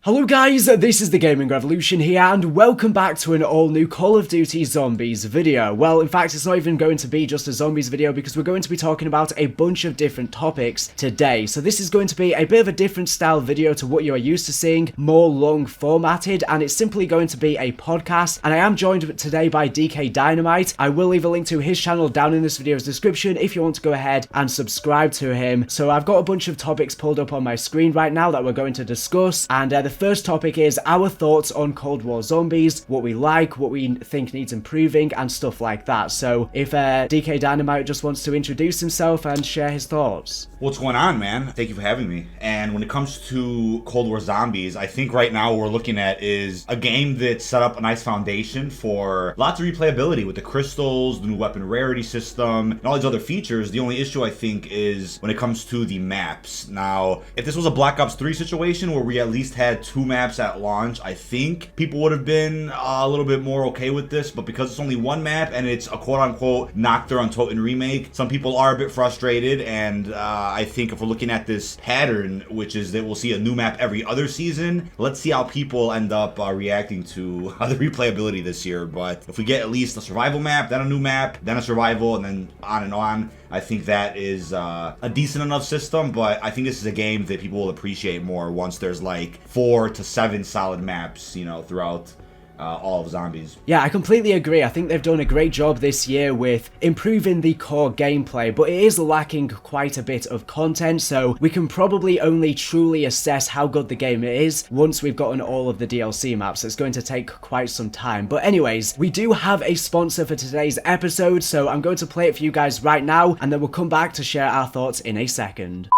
Hello guys, this is the Gaming Revolution here and welcome back to an all new Call of Duty Zombies video. Well, in fact, it's not even going to be just a Zombies video because we're going to be talking about a bunch of different topics today. So this is going to be a bit of a different style video to what you are used to seeing, more long formatted, and it's simply going to be a podcast. And I am joined today by DK Dynamite. I will leave a link to his channel down in this video's description if you want to go ahead and subscribe to him. So I've got a bunch of topics pulled up on my screen right now that we're going to discuss, and the first topic is our thoughts on Cold War Zombies, what we like, what we think needs improving, and stuff like that. So if DK Dynamite just wants to introduce himself and share his thoughts. What's going on, man? Thank you for having me. And when it comes to Cold War Zombies, I think right now what we're looking at is a game that set up a nice foundation for lots of replayability with the crystals, the new weapon rarity system, and all these other features. The only issue I think is when it comes to the maps. Now, if this was a Black Ops 3 situation where we at least had 2 maps at launch, I think people would have been a little bit more okay with this, but because it's only 1 map and it's a quote-unquote Nocturne on Toten remake, some people are a bit frustrated, and I think if we're looking at this pattern, which is that we'll see a new map every other season, let's see how people end up reacting to the replayability this year. But if we get at least a survival map, then a new map, then a survival, and then on, I think that is a decent enough system. But I think this is a game that people will appreciate more once there's like 4 to 7 solid maps, you know, throughout all of Zombies. Yeah, I completely agree. I think they've done a great job this year with improving the core gameplay, but it is lacking quite a bit of content, so we can probably only truly assess how good the game is once we've gotten all of the DLC maps. It's going to take quite some time. But anyways, we do have a sponsor for today's episode, so I'm going to play it for you guys right now, and then we'll come back to share our thoughts in a second.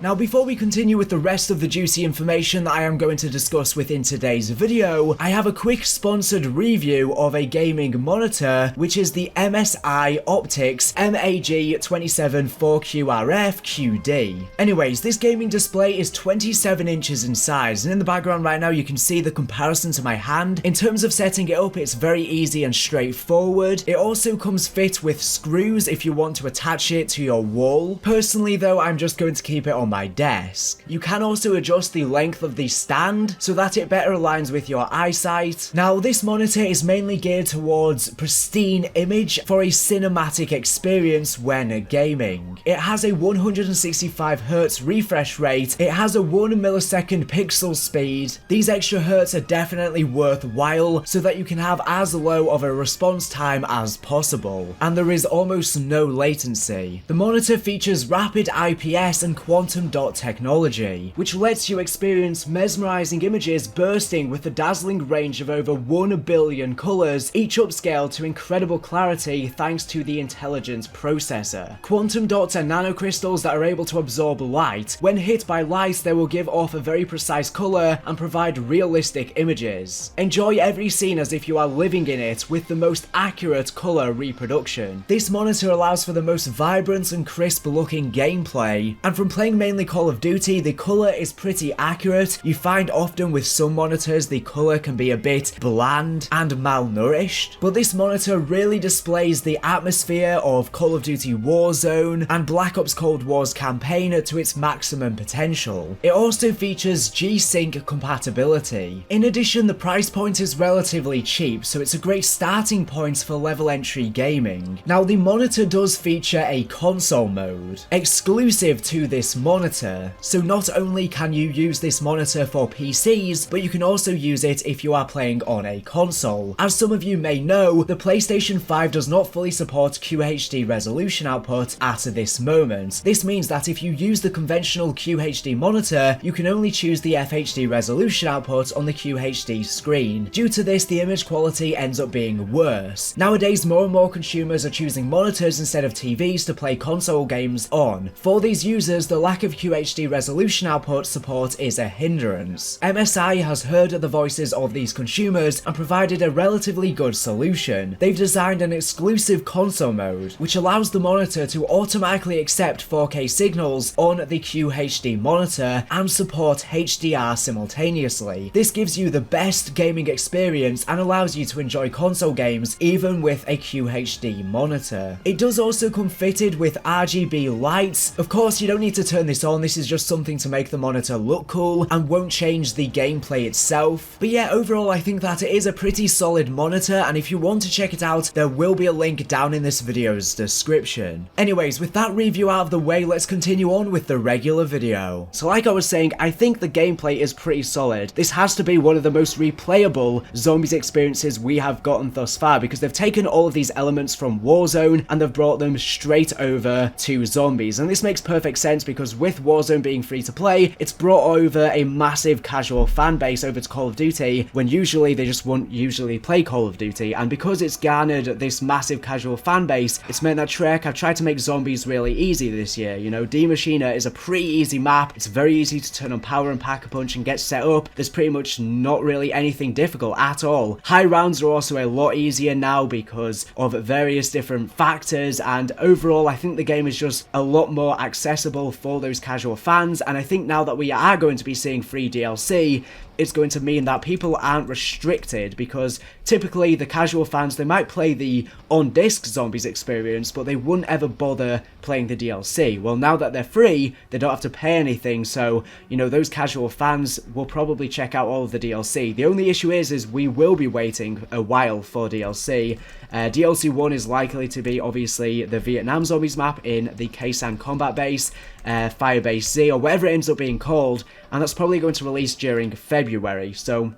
Now, before we continue with the rest of the juicy information that I am going to discuss within today's video, I have a quick sponsored review of a gaming monitor, which is the MSI Optics MAG27 4QRF QD. Anyways, this gaming display is 27 inches in size, and in the background right now you can see the comparison to my hand. In terms of setting it up, it's very easy and straightforward. It also comes fit with screws if you want to attach it to your wall. Personally though, I'm just going to keep it on my desk. You can also adjust the length of the stand so that it better aligns with your eyesight. Now, this monitor is mainly geared towards pristine image for a cinematic experience when gaming. It has a 165Hz refresh rate, it has a 1 millisecond pixel speed. These extra hertz are definitely worthwhile so that you can have as low of a response time as possible, and there is almost no latency. The monitor features rapid IPS and quantum dot technology, which lets you experience mesmerizing images bursting with a dazzling range of over 1 billion colors, each upscaled to incredible clarity thanks to the intelligent processor. Quantum dots are nanocrystals that are able to absorb light. When hit by light, they will give off a very precise color and provide realistic images. Enjoy every scene as if you are living in it with the most accurate color reproduction. This monitor allows for the most vibrant and crisp looking gameplay, and from playing mainly Call of Duty, the color is pretty accurate. You find often with some monitors the color can be a bit bland and malnourished, but this monitor really displays the atmosphere of Call of Duty Warzone and Black Ops Cold War's campaign to its maximum potential. It also features G-Sync compatibility. In addition, the price point is relatively cheap, so it's a great starting point for level entry gaming. Now, the monitor does feature a console mode exclusive to this monitor, so not only can you use this monitor for PCs, but you can also use it if you are playing on a console. As some of you may know, the PlayStation 5 does not fully support QHD resolution output at this moment. This means that if you use the conventional QHD monitor, you can only choose the FHD resolution output on the QHD screen. Due to this, the image quality ends up being worse. Nowadays, more and more consumers are choosing monitors instead of TVs to play console games on. For these users, the lack of QHD resolution output support is a hindrance. MSI has heard the voices of these consumers and provided a relatively good solution. They've designed an exclusive console mode, which allows the monitor to automatically accept 4K signals on the QHD monitor and support HDR simultaneously. This gives you the best gaming experience and allows you to enjoy console games even with a QHD monitor. It does also come fitted with RGB lights. Of course, you don't need to turn this this on. This is just something to make the monitor look cool and won't change the gameplay itself. But yeah, overall I think that it is a pretty solid monitor, and if you want to check it out, there will be a link down in this video's description. Anyways, with that review out of the way, let's continue on with the regular video. So like I was saying, I think the gameplay is pretty solid. This has to be one of the most replayable zombies experiences we have gotten thus far, because they've taken all of these elements from Warzone and they've brought them straight over to zombies. And this makes perfect sense because with Warzone being free to play, it's brought over a massive casual fan base over to Call of Duty, when usually they just won't usually play Call of Duty. And because it's garnered this massive casual fan base, it's meant that Trek have tried to make zombies really easy this year. You know, Die Maschine is a pretty easy map. It's very easy to turn on power and pack a punch and get set up. There's pretty much not really anything difficult at all. High rounds are also a lot easier now because of various different factors, and overall I think the game is just a lot more accessible for those casual fans. And I think now that we are going to be seeing free DLC, it's going to mean that people aren't restricted, because typically the casual fans, they might play the on-disc zombies experience, but they wouldn't ever bother playing the DLC. Well, now that they're free, they don't have to pay anything, so, you know, those casual fans will probably check out all of the DLC. The only issue is we will be waiting a while for DLC. DLC 1 is likely to be, obviously, the Vietnam Zombies map in the Khe-Sanh Combat Base, Firebase Z, or whatever it ends up being called, and that's probably going to release during February, so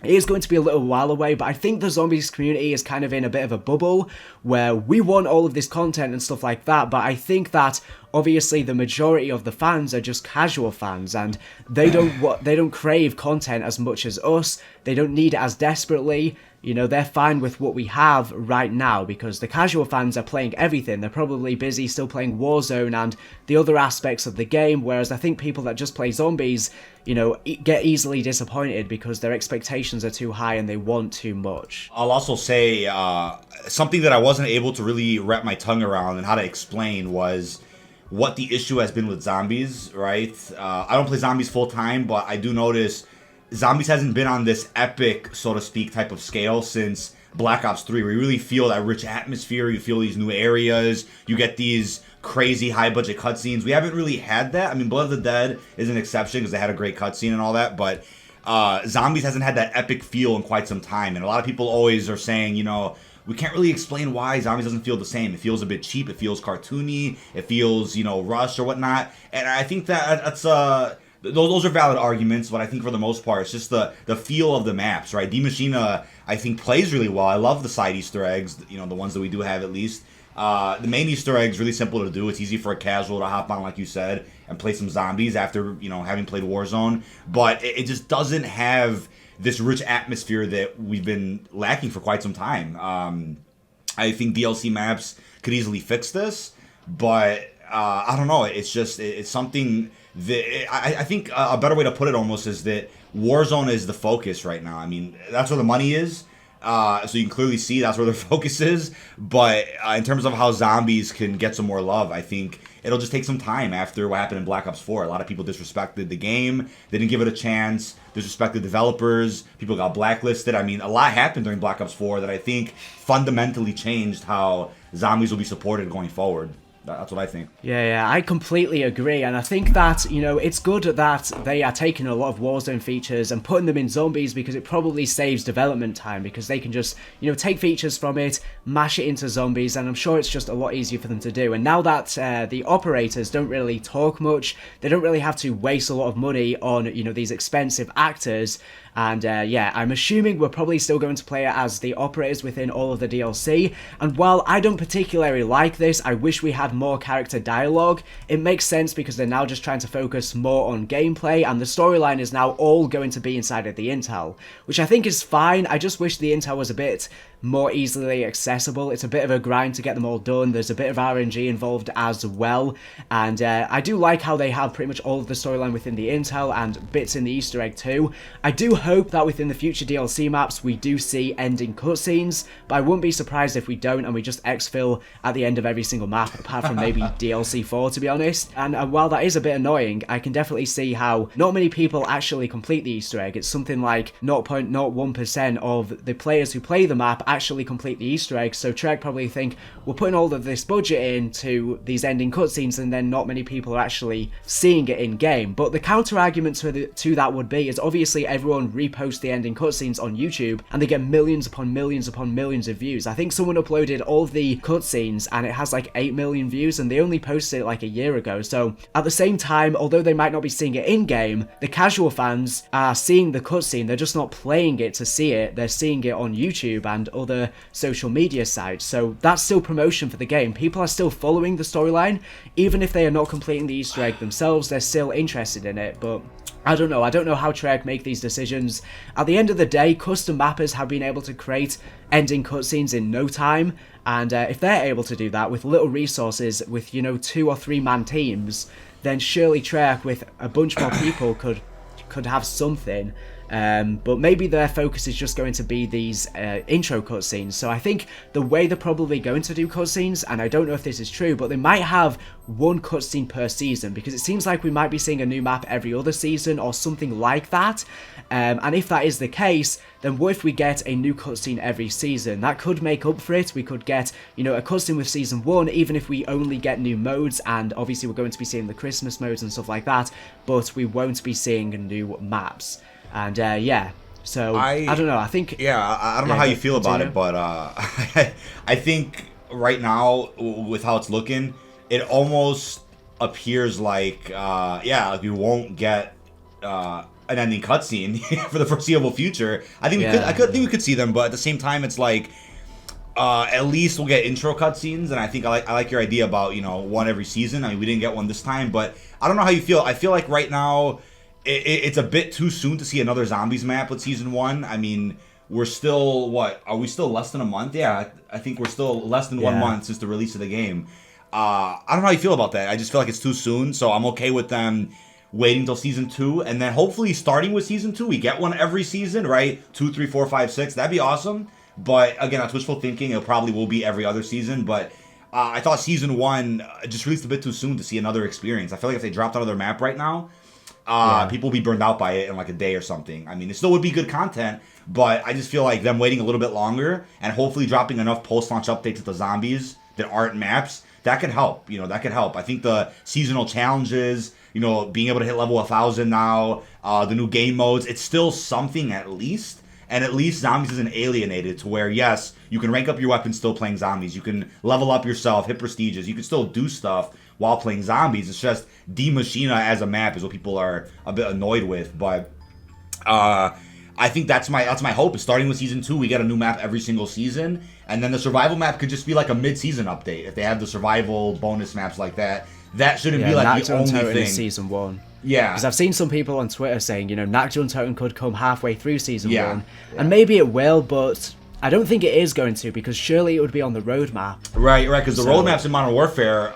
it is going to be a little while away. But I think the zombies community is kind of in a bit of a bubble where we want all of this content and stuff like that, but I think that obviously the majority of the fans are just casual fans, and they don't crave content as much as us. They don't need it as desperately. You know, they're fine with what we have right now, because the casual fans are playing everything. They're probably busy still playing Warzone and the other aspects of the game, whereas I think people that just play zombies, you know, get easily disappointed because their expectations are too high and they want too much. I'll also say something that I wasn't able to really wrap my tongue around and how to explain was what the issue has been with zombies, right? I don't play zombies full time, but I do notice zombies hasn't been on this epic, so to speak, type of scale since Black Ops 3, where you really feel that rich atmosphere, you feel these new areas, you get these crazy high-budget cutscenes. We haven't really had that. I mean, Blood of the Dead is an exception because they had a great cutscene and all that, but zombies hasn't had that epic feel in quite some time, and a lot of people always are saying, you know, we can't really explain why zombies doesn't feel the same. It feels a bit cheap, it feels cartoony, it feels, you know, rushed or whatnot, and I think that's those are valid arguments, but I think for the most part, it's just the feel of the maps, right? Die Maschine, I think, plays really well. I love the side Easter eggs, you know, the ones that we do have at least. The main Easter egg is really simple to do. It's easy for a casual to hop on, like you said, and play some zombies after, you know, having played Warzone. But it just doesn't have this rich atmosphere that we've been lacking for quite some time. I think DLC maps could easily fix this, but I don't know. It's just, it's something that I think a better way to put it almost is that Warzone is the focus right now. I mean, that's where the money is. So you can clearly see that's where their focus is. But in terms of how zombies can get some more love, I think it'll just take some time after what happened in Black Ops 4. A lot of people disrespected the game. They didn't give it a chance. Disrespected developers. People got blacklisted. I mean, a lot happened during Black Ops 4 that I think fundamentally changed how zombies will be supported going forward. That's what I think. Yeah, I completely agree, and I think that, you know, it's good that they are taking a lot of Warzone features and putting them in zombies, because it probably saves development time, because they can just, you know, take features from it, mash it into zombies, and I'm sure it's just a lot easier for them to do. And now that the operators don't really talk much, they don't really have to waste a lot of money on, you know, these expensive actors. And yeah, I'm assuming we're probably still going to play it as the operators within all of the DLC. And while I don't particularly like this, I wish we had more character dialogue. It makes sense because they're now just trying to focus more on gameplay, and the storyline is now all going to be inside of the intel, which I think is fine. I just wish the intel was a bit more easily accessible. It's a bit of a grind to get them all done. There's a bit of RNG involved as well, and I do like how they have pretty much all of the storyline within the intel and bits in the Easter egg too. I do hope that within the future DLC maps we do see ending cutscenes, but I wouldn't be surprised if we don't and we just exfil at the end of every single map, apart from maybe DLC 4, to be honest. And while that is a bit annoying, I can definitely see how not many people actually complete the Easter egg. It's something like 0.01% of the players who play the map actually complete the Easter eggs. So Treyarch probably think, we're putting all of this budget into these ending cutscenes, and then not many people are actually seeing it in game. But the counter argument to that would be is obviously everyone reposts the ending cutscenes on YouTube, and they get millions upon millions upon millions of views. I think someone uploaded all of the cutscenes and it has like 8 million views, and they only posted it like a year ago. So at the same time, although they might not be seeing it in game, the casual fans are seeing the cutscene. They're just not playing it to see it. They're seeing it on YouTube and other social media sites. So that's still promotion for the game. People are still following the storyline, even if they are not completing the Easter egg themselves. They're still interested in it. But I don't know how Treyarch make these decisions. At the end of the day, custom mappers have been able to create ending cutscenes in no time, and if they're able to do that with little resources, with 2 or 3 man teams, then surely Treyarch with a bunch more people could have something. But maybe their focus is just going to be these intro cutscenes. So I think the way they're probably going to do cutscenes, and I don't know if this is true, but they might have one cutscene per season, because it seems like we might be seeing a new map every other season or something like that. And if that is the case, then what if we get a new cutscene every season? That could make up for it. We could get, a cutscene with Season 1, even if we only get new modes, and obviously we're going to be seeing the Christmas modes and stuff like that, but we won't be seeing new maps. And so I don't know. I think I don't know how you feel about it, but I think right now with how it's looking, it almost appears like we won't get an ending cutscene for the foreseeable future. I think we could see them, but at the same time, it's like at least we'll get intro cutscenes, and I think I like your idea about one every season. I mean, we didn't get one this time, but I don't know how you feel. I feel like right now it's a bit too soon to see another zombies map with Season 1. I mean, we're still, are we still less than a month? Yeah, I think we're still less than 1 month since the release of the game. I don't know how you feel about that. I just feel like it's too soon, so I'm okay with them waiting until Season 2, and then hopefully starting with Season 2, we get one every season, right? 2, 3, 4, 5, 6. That'd be awesome. But again, that's wishful thinking. It probably will be every other season, but I thought Season 1 just released a bit too soon to see another experience. I feel like if they dropped another map right now, people will be burned out by it in like a day or something. I mean, it still would be good content, but I just feel like them waiting a little bit longer and hopefully dropping enough post-launch updates to the zombies that aren't maps, that could help. That could help. I think the seasonal challenges, being able to hit level 1,000 now, the new game modes, it's still something at least. And at least zombies isn't alienated to where, yes, you can rank up your weapons still playing zombies. You can level up yourself, hit prestiges. You can still do stuff while playing zombies. It's just D Machina as a map is what people are a bit annoyed with. But I think that's my hope. Is starting with Season 2, we get a new map every single season. And then the survival map could just be like a mid-season update. If they have the survival bonus maps like that, that shouldn't be like the only thing. In Season 1. Yeah. Because I've seen some people on Twitter saying, Nakjun Totem could come halfway through Season 1. And maybe it will, but I don't think it is going to, because surely it would be on the roadmap. Right, because the roadmaps in Modern Warfare,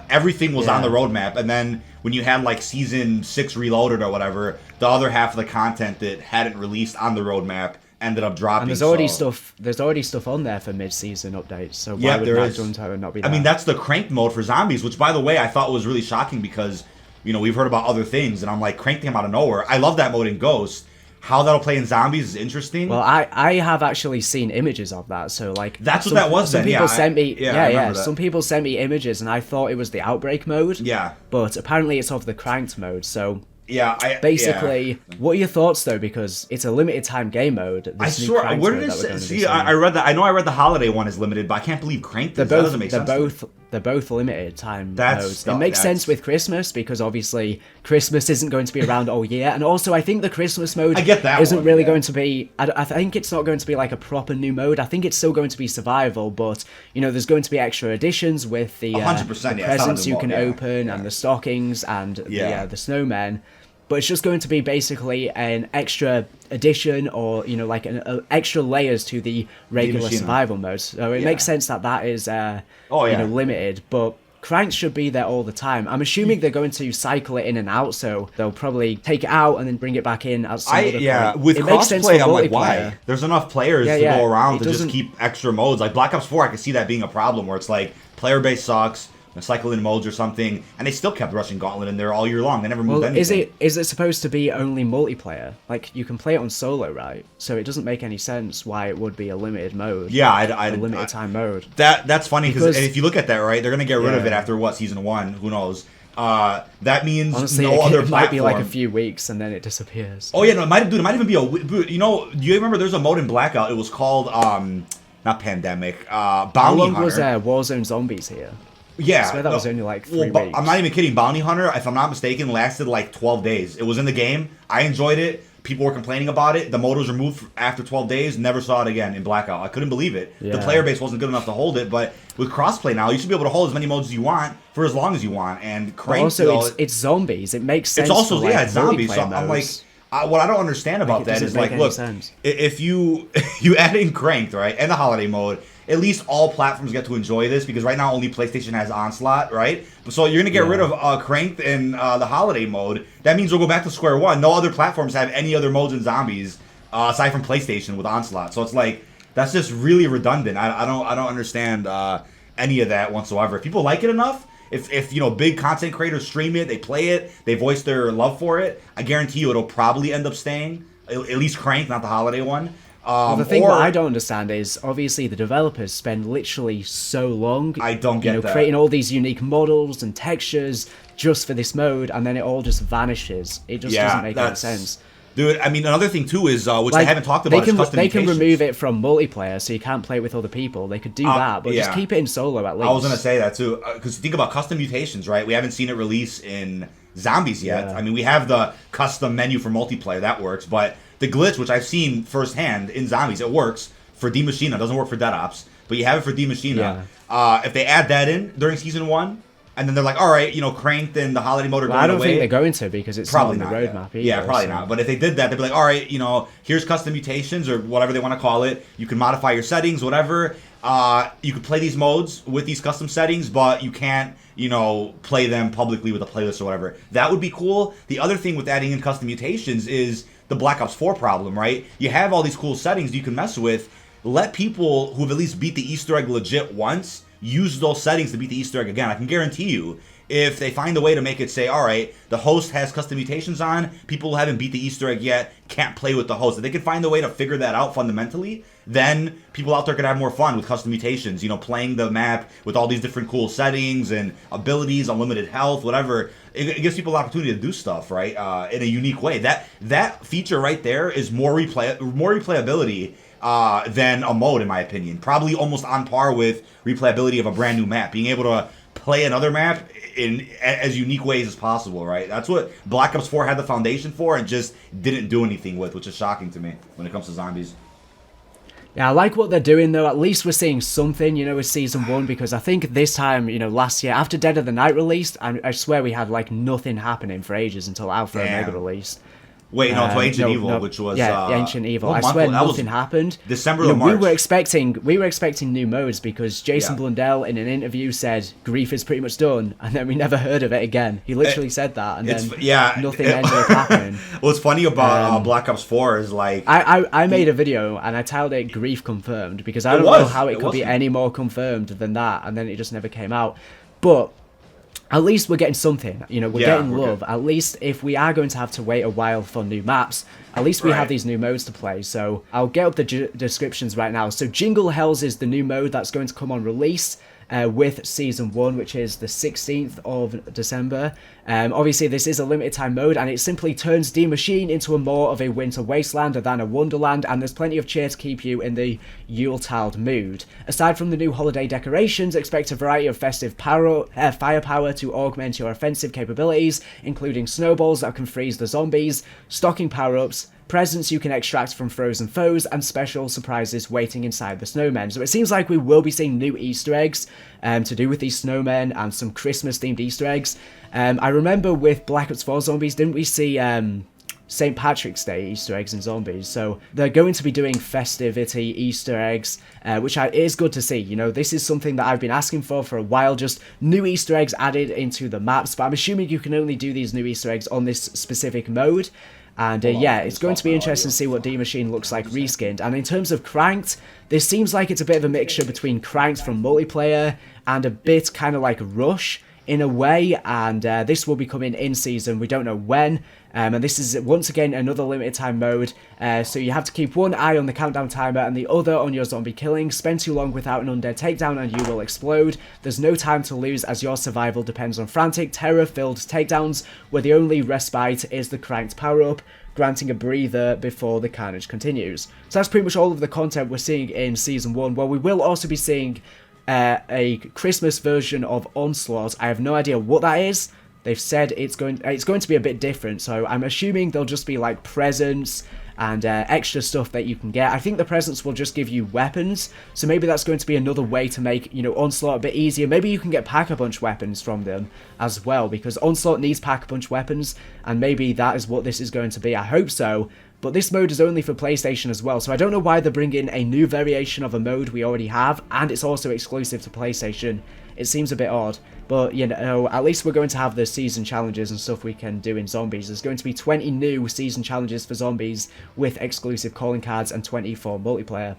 everything was on the roadmap, and then when you had like Season 6 Reloaded or whatever, the other half of the content that hadn't released on the roadmap ended up dropping. And there's already stuff on there for mid-season updates, so why would Nakjun Totem not be there? I mean, that's the cranked mode for zombies, which, by the way, I thought was really shocking because we've heard about other things, and I'm like, cranked him out of nowhere. I love that mode in Ghost. How that'll play in zombies is interesting. Well, I have actually seen images of that, so like that's what that was. Some people sent me, that. Some people sent me images, and I thought it was the Outbreak mode. Yeah, but apparently it's of the cranked mode. So basically, what are your thoughts though? Because it's a limited time game mode. I swear, where did it say? See, I read that. I know I read the holiday one is limited, but I can't believe cranked. That doesn't make sense. They're both limited time modes. It makes sense with Christmas because obviously Christmas isn't going to be around all year, and also I think the Christmas mode isn't really going to be. I think it's not going to be like a proper new mode. I think it's still going to be survival, but there's going to be extra additions with the 100%, presents you can open and the stockings and the snowmen. But it's just going to be basically an extra addition or, like an extra layers to the regular survival mode. So it makes sense that is, limited. But cranks should be there all the time. I'm assuming they're going to cycle it in and out, so they'll probably take it out and then bring it back in at some other point. With crossplay, I'm like, why? There's enough players to go around to just keep extra modes. Like Black Ops 4, I can see that being a problem where it's like, player base sucks, cycle in modes or something, and they still kept Russian Gauntlet in there all year long. They never moved anything. Is it supposed to be only multiplayer? Like, you can play it on solo, right? So it doesn't make any sense why it would be a limited mode. Yeah, a limited time mode. That's funny because if you look at that, right, they're gonna get rid of it after season 1? Who knows? That means honestly, no other platform. It might be like a few weeks and then it disappears. Oh yeah, no, it might even be you know, do you remember there's a mode in Blackout? It was called not Pandemic, Bounty Hunter. How long was Warzone Zombies here? Yeah, I swear that was only like 3 weeks. I'm not even kidding. Bounty Hunter, if I'm not mistaken, lasted like 12 days. It was in the game. I enjoyed it. People were complaining about it. The mode was removed after 12 days. Never saw it again in Blackout. I couldn't believe it. Yeah. The player base wasn't good enough to hold it. But with crossplay now, you should be able to hold as many modes as you want for as long as you want. And Crank, also, it's zombies. It makes sense. It's also for, like, it's zombies. So I'm like, what I don't understand about that is like, look, if you add in Cranked, right, and the holiday mode, at least all platforms get to enjoy this, because right now only PlayStation has Onslaught, right? So you're gonna get rid of Cranked and the holiday mode. That means we'll go back to square one. No other platforms have any other modes in zombies aside from PlayStation with Onslaught. So it's like, that's just really redundant. I don't understand any of that whatsoever. If people like it enough, if you know, big content creators stream it, they play it, they voice their love for it, I guarantee you it'll probably end up staying. At least Cranked, not the holiday one. Well, the thing that I don't understand is, obviously, the developers spend literally so long, I don't get that, creating all these unique models and textures just for this mode, and then it all just vanishes. It just doesn't make any sense. Dude, I mean, another thing too is, which I haven't talked about, is custom They can remove it from multiplayer, so you can't play it with other people. They could do that, but just keep it in solo at least. I was going to say that too, because think about custom mutations, right? We haven't seen it release in zombies yet. I mean, we have the custom menu for multiplayer, that works, but the glitch, which I've seen firsthand in zombies, it works for D Machina. It doesn't work for Dead Ops, but you have it for D Machina. If they add that in during season 1, and then they're like, all right, you know, Cranked and the holiday mode are going away. I don't think they're going to, because it's probably not on the roadmap either. Yeah, probably not. But if they did that, they'd be like, all right, you know, here's custom mutations or whatever they want to call it. You can modify your settings, whatever. You can play these modes with these custom settings, but you can't, you know, play them publicly with a playlist or whatever. That would be cool. The other thing with adding in custom mutations is the Black Ops 4 problem, right? You have all these cool settings you can mess with. Let people who've at least beat the Easter egg legit once use those settings to beat the Easter egg again. I can guarantee you, if they find a way to make it say, all right, the host has custom mutations on, people who haven't beat the Easter egg yet can't play with the host. If they can find a way to figure that out fundamentally, then people out there could have more fun with custom mutations, you know, playing the map with all these different cool settings and abilities, unlimited health, whatever. It gives people an opportunity to do stuff, right, in a unique way. That feature right there is more replayability than a mode, in my opinion. Probably almost on par with replayability of a brand new map. Being able to play another map in as unique ways as possible, right? That's what Black Ops 4 had the foundation for and just didn't do anything with, which is shocking to me when it comes to zombies. Yeah, I like what they're doing, though. At least we're seeing something, you know, with Season 1, because I think this time, you know, last year, after Dead of the Night released, I swear we had, like, nothing happening for ages until Alpha Omega released. Wait, no, to Ancient Evil, which was... Yeah, Ancient Evil. I swear nothing happened. December or March. We were expecting new modes because Jason Blundell in an interview said Grief is pretty much done, and then we never heard of it again. He literally said that, and then nothing ended up happening. What's funny about Black Ops 4 is like... I made a video, and I titled it Grief Confirmed, because I don't know how it could be any more confirmed than that, and then it just never came out. But... at least we're getting something, you know, we're getting love. Good. At least if we are going to have to wait a while for new maps, at least we have these new modes to play. So I'll get up the descriptions right now. So Jingle Hells is the new mode that's going to come on release with Season 1, which is the 16th of December. Obviously, this is a limited time mode, and it simply turns D Machine into more of a winter wasteland than a wonderland, and there's plenty of cheer to keep you in the Yuletide mood. Aside from the new holiday decorations, expect a variety of festive firepower to augment your offensive capabilities, including snowballs that can freeze the zombies, stocking power-ups, presents you can extract from frozen foes, and special surprises waiting inside the snowmen. So it seems like we will be seeing new Easter eggs to do with these snowmen and some Christmas-themed Easter eggs. I remember with Black Ops 4 Zombies, didn't we see St. Patrick's Day Easter eggs in Zombies? So they're going to be doing festivity Easter eggs, which is good to see. You know, this is something that I've been asking for a while, just new Easter eggs added into the maps, but I'm assuming you can only do these new Easter eggs on this specific mode. And yeah, it's going to be interesting to see what D Machine looks like reskinned. And in terms of Cranked, this seems like it's a bit of a mixture between Cranked from Muliplayer and a bit kind of like Rush in a way, and this will be coming in season, we don't know when, and this is once again another limited time mode, so you have to keep one eye on the countdown timer and the other on your zombie killing. Spend too long without an undead takedown and you will explode. There's no time to lose as your survival depends on frantic, terror-filled takedowns, where the only respite is the Cranked power-up, granting a breather before the carnage continues. So that's pretty much all of the content we're seeing in Season 1, where we will also be seeing a Christmas version of Onslaught. I have no idea what that is. They've said it's going to be a bit different, so I'm assuming they'll just be like presents and extra stuff that you can get. I think the presents will just give you weapons, so maybe that's going to be another way to make, you know, Onslaught a bit easier. Maybe you can get Pack-a-Punch weapons from them as well, because Onslaught needs Pack-a-Punch weapons, and maybe that is what this is going to be. I hope so. But this mode is only for PlayStation as well, so I don't know why they're bringing a new variation of a mode we already have, and it's also exclusive to PlayStation. It seems a bit odd, but you know, at least we're going to have the season challenges and stuff we can do in Zombies. There's going to be 20 new season challenges for Zombies with exclusive calling cards and 20 for multiplayer.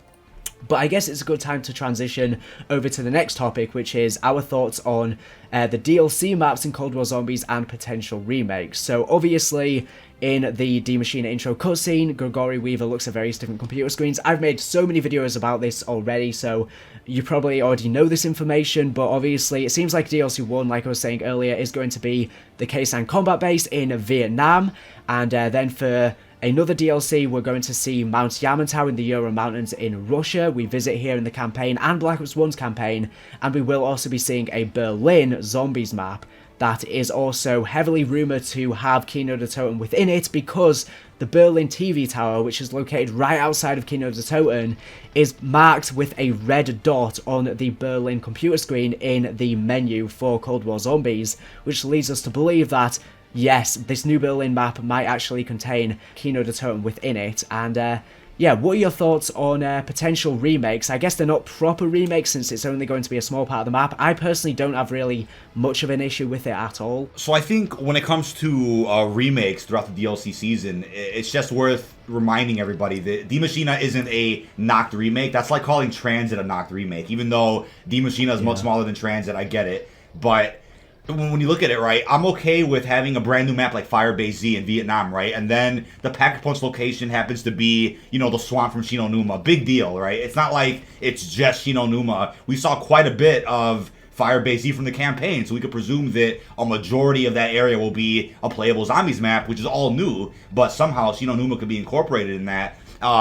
But I guess it's a good time to transition over to the next topic, which is our thoughts on the DLC maps in Cold War Zombies and potential remakes. So obviously, in the D Machine intro cutscene, Gregory Weaver looks at various different computer screens. I've made so many videos about this already, so you probably already know this information, but obviously it seems like DLC 1, like I was saying earlier, is going to be the Khe-Sanh combat base in Vietnam, and then for another DLC, we're going to see Mount Yamantau in the Ural Mountains in Russia. We visit here in the campaign and Black Ops 1's campaign, and we will also be seeing a Berlin Zombies map that is also heavily rumoured to have Kino der Toten within it, because the Berlin TV tower, which is located right outside of Kino der Toten, is marked with a red dot on the Berlin computer screen in the menu for Cold War Zombies, which leads us to believe that yes, this new Berlin map might actually contain Kino der Toten within it. And yeah, what are your thoughts on potential remakes? I guess they're not proper remakes since it's only going to be a small part of the map. I personally don't have really much of an issue with it at all. So I think when it comes to remakes throughout the DLC season, it's just worth reminding everybody that D Machina isn't a knocked remake. That's like calling Transit a knocked remake. Even though D Machina is much smaller than Transit, I get it. But when you look at it, right, I'm okay with having a brand new map like Firebase Z in Vietnam, right? And then the Pack-a-Punch location happens to be, you know, the swamp from Shinonuma. Big deal, right? It's not like it's just Shinonuma. We saw quite a bit of Firebase Z from the campaign, so we could presume that a majority of that area will be a playable Zombies map, which is all new, but somehow Shinonuma could be incorporated in that.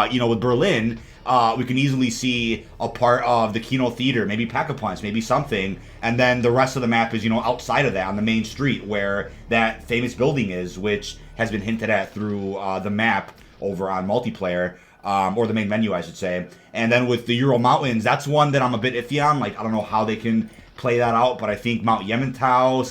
You know, with Berlin, we can easily see a part of the Kino Theater, maybe Pack-a-Punch, maybe something, and then the rest of the map is, you know, outside of that, on the main street, where that famous building is, which has been hinted at through the map over on Multiplayer, or the main menu, I should say. And then with the Ural Mountains, that's one that I'm a bit iffy on. Like, I don't know how they can play that out, but I think Mount Yamantau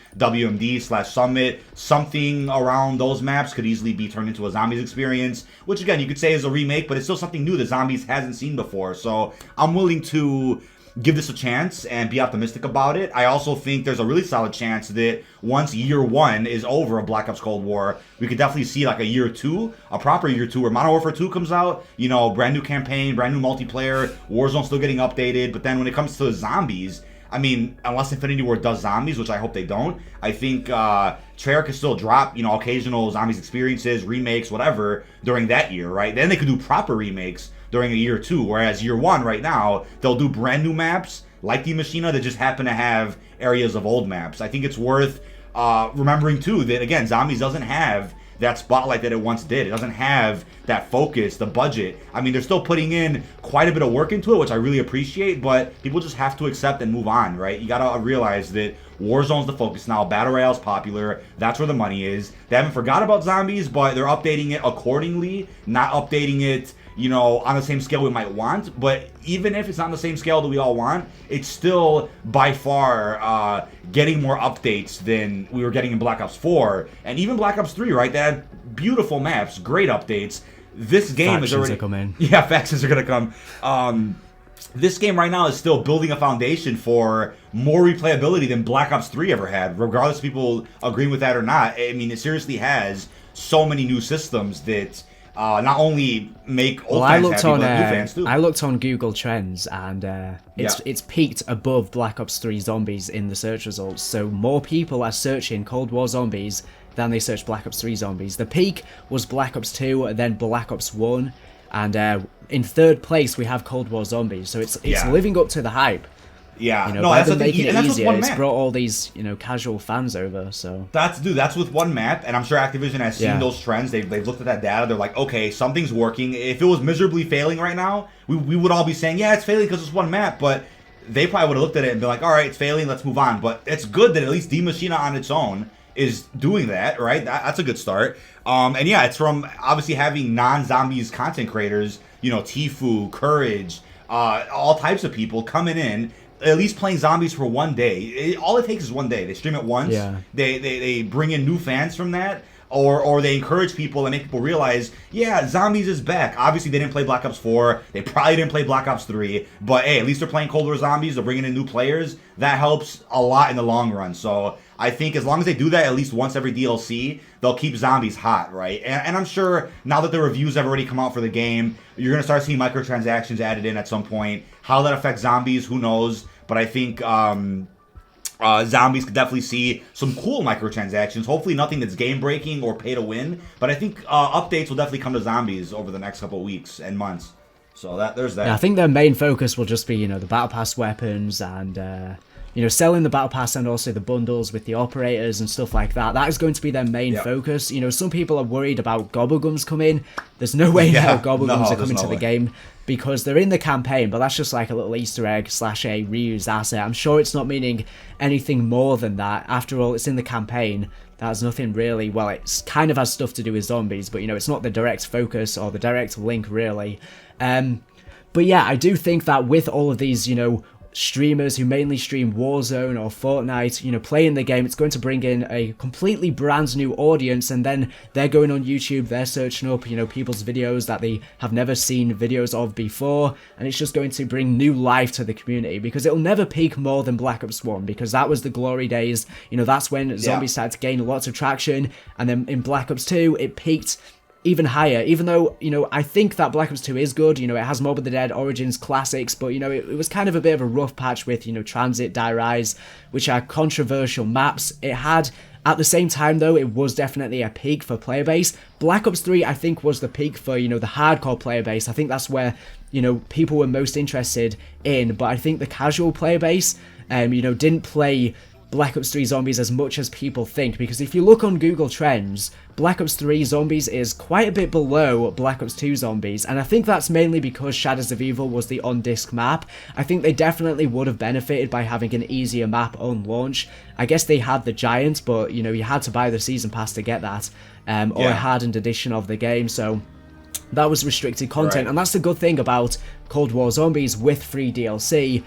/ WMD / Summit, something around those maps could easily be turned into a Zombies experience, which again, you could say is a remake, but it's still something new that Zombies hasn't seen before. So I'm willing to give this a chance and be optimistic about it. I also think there's a really solid chance that once year 1 is over of Black Ops Cold War, we could definitely see like a year 2, a proper year 2, where Modern Warfare 2 comes out, you know, brand new campaign, brand new multiplayer, Warzone still getting updated, but then when it comes to Zombies, I mean, unless Infinity Ward does Zombies, which I hope they don't, I think Treyarch could still drop, you know, occasional Zombies experiences, remakes, whatever, during that year, right? Then they could do proper remakes during a year 2, whereas year 1 right now, they'll do brand new maps, like the Machina, that just happen to have areas of old maps. I think it's worth remembering, too, that, again, Zombies doesn't have that spotlight that it once did. It doesn't have that focus, the budget. I mean, they're still putting in quite a bit of work into it, which I really appreciate, but people just have to accept and move on, right? You gotta realize that Warzone's the focus now. Battle Royale's popular. That's where the money is. They haven't forgot about Zombies, but they're updating it accordingly, not updating it, you know, on the same scale we might want. But even if it's not on the same scale that we all want, it's still by far getting more updates than we were getting in Black Ops 4 and even Black Ops 3, right? They had beautiful maps, great updates. This game is already... Factions are coming. Yeah, factions are going to come. This game right now is still building a foundation for more replayability than Black Ops 3 ever had, regardless of people agreeing with that or not. I mean, it seriously has so many new systems that not only make old fans happy, but new fans too. I looked on Google Trends, and it's peaked above Black Ops 3 Zombies in the search results. So more people are searching Cold War Zombies than they search Black Ops 3 Zombies. The peak was Black Ops 2, then Black Ops 1, and in third place we have Cold War Zombies. So it's living up to the hype. Yeah, you know, no, by that's them making it easier, it's map. brought all these, you know, casual fans over. So that's with one map, and I'm sure Activision has seen those trends. They've looked at that data. They're like, okay, something's working. If it was miserably failing right now, we would all be saying, yeah, it's failing because it's one map. But they probably would have looked at it and been like, all right, it's failing, let's move on. But it's good that at least Die Maschine on its own is doing that, right? That's a good start. And yeah, it's from obviously having non-zombies content creators, you know, Tfue, Courage, all types of people coming in, at least playing zombies for one day. All it takes is one day. They stream it once. Yeah. They bring in new fans from that, or they encourage people and make people realize, yeah, zombies is back. Obviously, they didn't play Black Ops 4. They probably didn't play Black Ops 3. But hey, at least they're playing Cold War Zombies. They're bringing in new players. That helps a lot in the long run. So I think as long as they do that at least once every DLC, they'll keep zombies hot, right? And I'm sure now that the reviews have already come out for the game, you're going to start seeing microtransactions added in at some point. How that affects zombies, who knows? But I think zombies could definitely see some cool microtransactions. Hopefully nothing that's game-breaking or pay-to-win. But I think updates will definitely come to zombies over the next couple of weeks and months. So there's that. Yeah, I think their main focus will just be, you know, the Battle Pass weapons and, you know, selling the Battle Pass and also the bundles with the operators and stuff like that. That is going to be their main focus. You know, some people are worried about Gobblegums coming. There's no way now Gobblegums are coming to the game because they're in the campaign, but that's just like a little Easter egg / a reused asset. I'm sure it's not meaning anything more than that. After all, it's in the campaign. That has nothing really, well, it's kind of has stuff to do with zombies, but, you know, it's not the direct focus or the direct link, really. But yeah, I do think that with all of these, you know, streamers who mainly stream Warzone or Fortnite, you know, playing the game, it's going to bring in a completely brand new audience, and then they're going on YouTube, they're searching up, you know, people's videos that they have never seen videos of before, and it's just going to bring new life to the community, because it'll never peak more than Black Ops 1, because that was the glory days. You know, that's when zombies started to gain lots of traction, and then in Black Ops 2, it peaked even higher, even though, you know, I think that Black Ops 2 is good. You know, it has Mob of the Dead, Origins, Classics, but, you know, it was kind of a bit of a rough patch with, you know, Transit, Die Rise, which are controversial maps. It had, at the same time, though, it was definitely a peak for player base. Black Ops 3, I think, was the peak for, you know, the hardcore player base. I think that's where, you know, people were most interested in, but I think the casual player base, you know, didn't play Black Ops 3 Zombies as much as people think, because if you look on Google Trends, Black Ops 3 Zombies is quite a bit below Black Ops 2 Zombies, and I think that's mainly because Shadows of Evil was the on-disc map. I think they definitely would have benefited by having an easier map on launch. I guess they had the Giant, but, you know, you had to buy the Season Pass to get that, or a hardened edition of the game, so that was restricted content, and that's the good thing about Cold War Zombies with free DLC.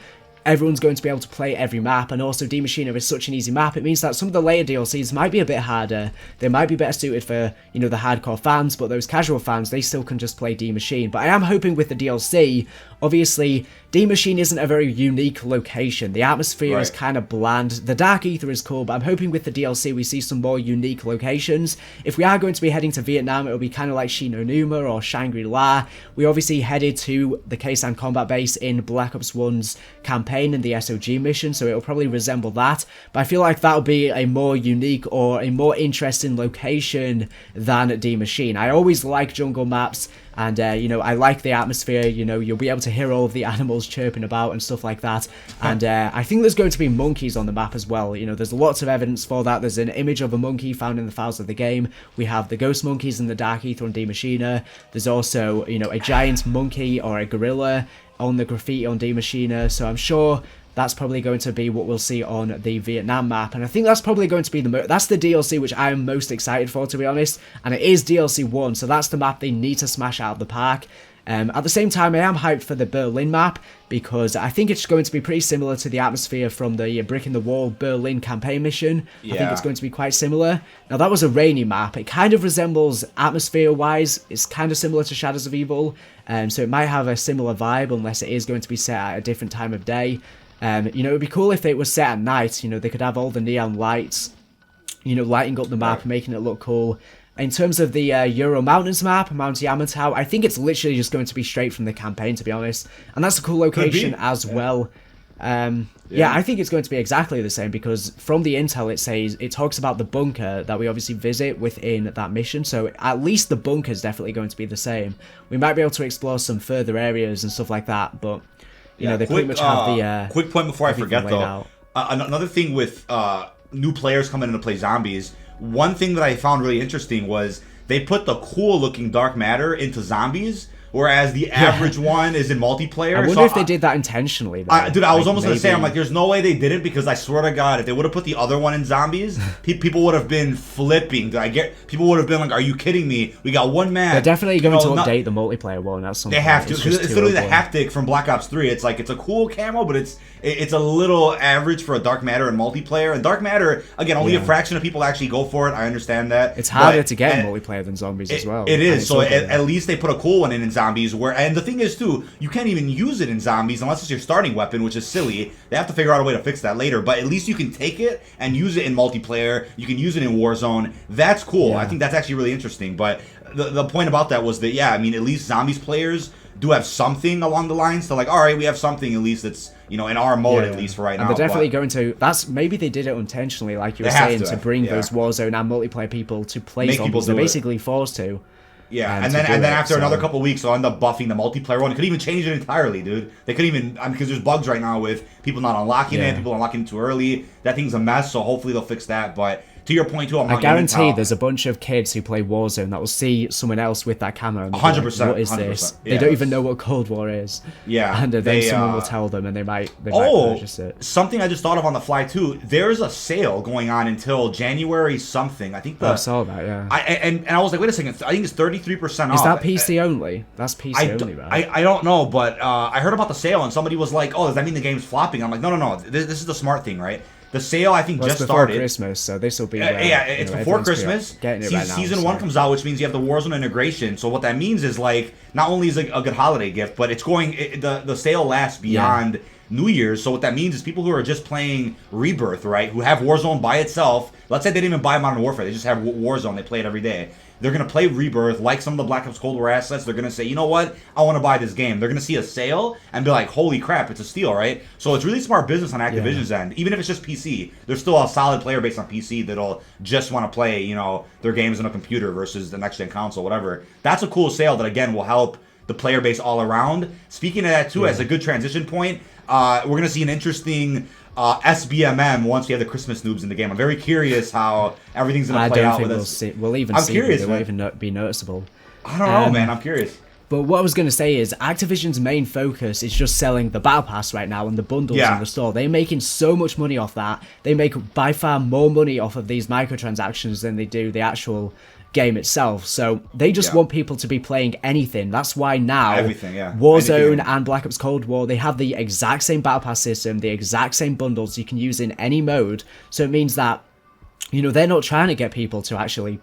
Everyone's going to be able to play every map, and also Die Maschine is such an easy map. It means that some of the later DLCs might be a bit harder. They might be better suited for, you know, the hardcore fans, but those casual fans, they still can just play Die Maschine. But I am hoping with the DLC, obviously, Die Maschine isn't a very unique location. The atmosphere is kind of bland. The Dark Ether is cool, but I'm hoping with the DLC we see some more unique locations. If we are going to be heading to Vietnam, it'll be kind of like Shinonuma or Shangri-La. We obviously headed to the Kaisan combat base in Black Ops 1's campaign and the SOG mission, so it'll probably resemble that. But I feel like that'll be a more unique or a more interesting location than Die Maschine. I always like jungle maps, and, you know, I like the atmosphere. You know, you'll be able to hear all of the animals chirping about and stuff like that. And I think there's going to be monkeys on the map as well. You know, there's lots of evidence for that. There's an image of a monkey found in the files of the game. We have the ghost monkeys in the Dark Ether on Die Maschine. There's also, you know, a giant monkey or a gorilla on the graffiti on Die Maschine. So I'm sure that's probably going to be what we'll see on the Vietnam map, and I think that's probably going to be that's the DLC which I am most excited for, to be honest, and it is DLC 1, so that's the map they need to smash out of the park. At the same time, I am hyped for the Berlin map, because I think it's going to be pretty similar to the atmosphere from the Brick in the Wall Berlin campaign mission. I think it's going to be quite similar. Now, that was a rainy map. It kind of resembles atmosphere-wise. It's kind of similar to Shadows of Evil, so it might have a similar vibe, unless it is going to be set at a different time of day. You know, it would be cool if it was set at night. You know, they could have all the neon lights, you know, lighting up the map, making it look cool. In terms of the Euro Mountains map, Mount Yamantau, I think it's literally just going to be straight from the campaign, to be honest. And that's a cool location as well. Yeah, I think it's going to be exactly the same, because from the intel it talks about the bunker that we obviously visit within that mission, so at least the bunker is definitely going to be the same. We might be able to explore some further areas and stuff like that, but you know, they pretty much have the quick point before I forget though. Another thing with new players coming in to play zombies, one thing that I found really interesting was they put the cool looking dark matter into zombies, whereas the average one is in multiplayer. I wonder if they did that intentionally, though. Dude, I was almost going to say, I'm like, there's no way they didn't, because I swear to God, if they would have put the other one in zombies, people would have been flipping. People would have been like, are you kidding me? We got one man. They're definitely going to update the multiplayer one at some point. They have to, because it's literally the haptic from Black Ops 3. It's like, it's a cool camo, but it's a little average for a dark matter in multiplayer. And dark matter, again, only a fraction of people actually go for it. I understand that. It's harder to get in multiplayer than zombies as well. It is. So at least they put a cool one in zombies, and the thing is too, you can't even use it in zombies unless it's your starting weapon, which is silly. They have to figure out a way to fix that later, but at least you can take it and use it in multiplayer. You can use it in Warzone. That's cool. I think that's actually really interesting. But the point about that was that, I mean, at least zombies players do have something along the lines to, like, all right, we have something at least that's, you know, in our mode at least for right now. And they're definitely going to, maybe they did it intentionally, like you were saying, to bring those Warzone and multiplayer people to play zombies. They're basically forced to. Yeah, and then after another couple weeks, they'll end up buffing the multiplayer one. They could even change it entirely, dude. They could even, because there's bugs right now with people not unlocking it, people unlocking it too early. That thing's a mess, so hopefully they'll fix that. But to your point too, I guarantee there's a bunch of kids who play Warzone that will see someone else with that camera and 100%. Like, what is this? They don't even know what Cold War is. Yeah, and then someone will tell them, and they might purchase it. Something I just thought of on the fly too. There's a sale going on until January something. I think I saw that. Yeah. And I was like, wait a second. I think it's 33% off. Is that PC only? That's PC only, right? I don't know, but I heard about the sale, and somebody was like, oh, does that mean the game's flopping? I'm like, no. This is the smart thing, right? The sale, I think, just started. Before Christmas, so this will be... it's before Christmas. Season 1 comes out, which means you have the Warzone integration. So what that means is, like, not only is it a good holiday gift, but it's going... the sale lasts beyond New Year's. So what that means is people who are just playing Rebirth, right, who have Warzone by itself... Let's say they didn't even buy Modern Warfare. They just have Warzone. They play it every day. They're going to play Rebirth, like some of the Black Ops Cold War assets. They're going to say, you know what? I want to buy this game. They're going to see a sale and be like, holy crap, it's a steal, right? So it's really smart business on Activision's end. Even if it's just PC, there's still a solid player base on PC that'll just want to play, you know, their games on a computer versus the next-gen console, whatever. That's a cool sale that, again, will help the player base all around. Speaking of that, too, as a good transition point, we're going to see an interesting... SBMM once we have the Christmas noobs in the game. I'm very curious how everything's going to play out with us. We'll even see it. It won't even be noticeable. I don't know, man. I'm curious. But what I was going to say is Activision's main focus is just selling the Battle Pass right now and the bundles in the store. They're making so much money off that. They make by far more money off of these microtransactions than they do the actual game itself. So they just want people to be playing anything. That's why now Warzone and Black Ops Cold War, they have the exact same Battle Pass system, the exact same bundles you can use in any mode. So it means that, you know, they're not trying to get people to actually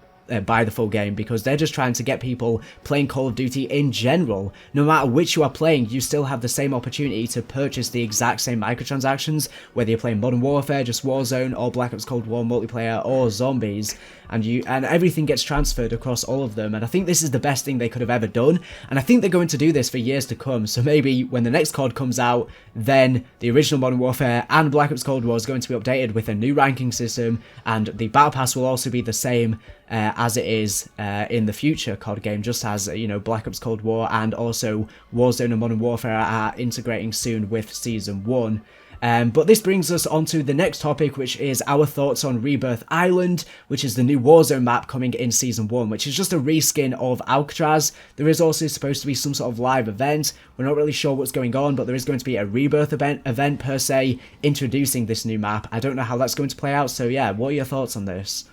buy the full game, because they're just trying to get people playing Call of Duty in general. No matter which you are playing, you still have the same opportunity to purchase the exact same microtransactions, whether you're playing Modern Warfare, just Warzone, or Black Ops Cold War multiplayer, or zombies, and everything gets transferred across all of them. And I think this is the best thing they could have ever done, and I think they're going to do this for years to come. So maybe when the next COD comes out, then the original Modern Warfare and Black Ops Cold War is going to be updated with a new ranking system, and the Battle Pass will also be the same as it is in the future COD game, just as, you know, Black Ops Cold War and also Warzone and Modern Warfare are integrating soon with Season 1. But this brings us on to the next topic, which is our thoughts on Rebirth Island, which is the new Warzone map coming in Season 1, which is just a reskin of Alcatraz. There is also supposed to be some sort of live event. We're not really sure what's going on, but there is going to be a Rebirth event per se, introducing this new map. I don't know how that's going to play out, so yeah, what are your thoughts on this?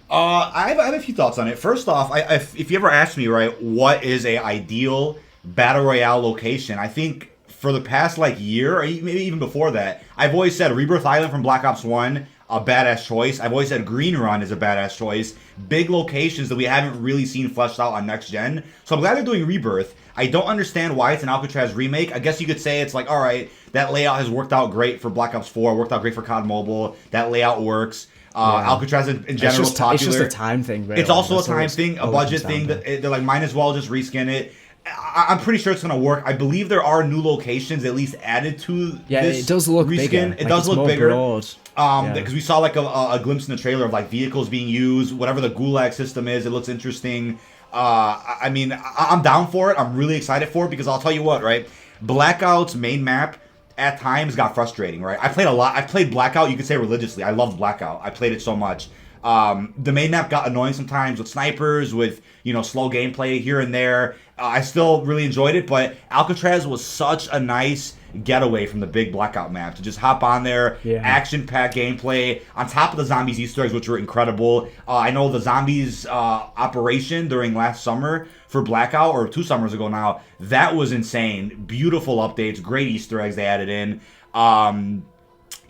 I have a few thoughts on it. First off, if you ever asked me, right, what is a ideal Battle Royale location, I think for the past, like, year, or maybe even before that, I've always said Rebirth Island from Black Ops 1, a badass choice. I've always said Green Run is a badass choice. Big locations that we haven't really seen fleshed out on next gen. So I'm glad they're doing Rebirth. I don't understand why it's an Alcatraz remake. I guess you could say it's like, all right, that layout has worked out great for Black Ops 4, worked out great for COD Mobile. That layout works. Alcatraz in general is popular. It's just a time thing, really. It's also a time thing, a budget thing. They're like, might as well just reskin it. I'm pretty sure it's going to work. I believe there are new locations at least added to this it does look reskin. bigger. It does look bigger. Broad. Because we saw like a glimpse in the trailer of like vehicles being used, whatever the gulag system is. It looks interesting. I mean, I'm down for it. I'm really excited for it because I'll tell you what, right? Blackout's main map at times got frustrating, right? I played a lot. I played Blackout, you could say religiously. I loved Blackout. I played it so much. The main map got annoying sometimes with snipers, with, you know, slow gameplay here and there. I still really enjoyed it, but Alcatraz was such a nice getaway from the big Blackout map to just hop on there, action-packed gameplay, on top of the zombies Easter eggs, which were incredible. I know the zombies operation during last summer for Blackout, or 2 summers ago now, that was insane. Beautiful updates, great Easter eggs they added in.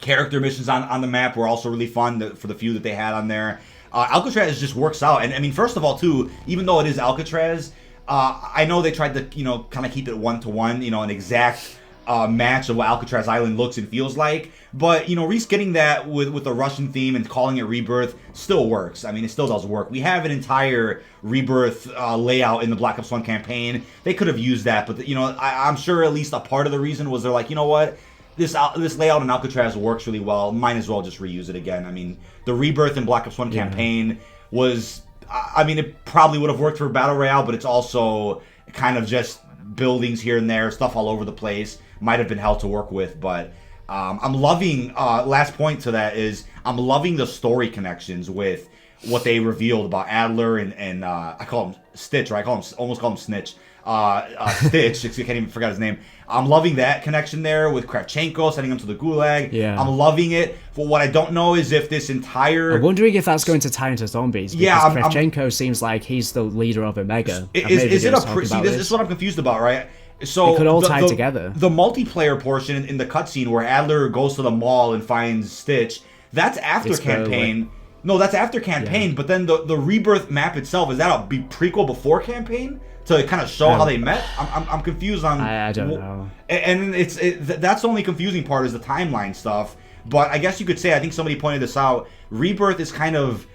Character missions on the map were also really fun for the few that they had on there. Alcatraz just works out. And I mean, first of all, too, even though it is Alcatraz, I know they tried to, you know, kind of keep it 1-to-1, you know, an exact match of what Alcatraz Island looks and feels like. But, you know, reskinning that with the Russian theme and calling it Rebirth still works. I mean, it still does work. We have an entire Rebirth layout in the Black Ops 1 campaign. They could have used that, but, you know, I'm sure at least a part of the reason was they're like, you know what? This layout in Alcatraz works really well. Might as well just reuse it again. I mean, the Rebirth and Black Ops 1 campaign was... I mean, it probably would have worked for Battle Royale, but it's also kind of just buildings here and there, stuff all over the place. Might have been hell to work with, but I'm loving... last point to that is I'm loving the story connections with what they revealed about Adler and I call him Stitch, or almost call him Snitch. Stitch, I can't even forget his name. I'm loving that connection there with Kravchenko sending him to the Gulag. Yeah. I'm loving it. But what I don't know is if this entire... I'm wondering if that's going to tie into zombies. Because Kravchenko seems like he's the leader of Omega. Is it a... See, this is what I'm confused about, right? So it could all tie together. The multiplayer portion in the cutscene where Adler goes to the mall and finds Stitch, that's after campaign. No, that's after campaign, but then the Rebirth map itself, is that a prequel before campaign? To kind of show how they met? I'm confused on... I don't know. And that's the only confusing part is the timeline stuff. But I guess you could say, I think somebody pointed this out, Rebirth is kind of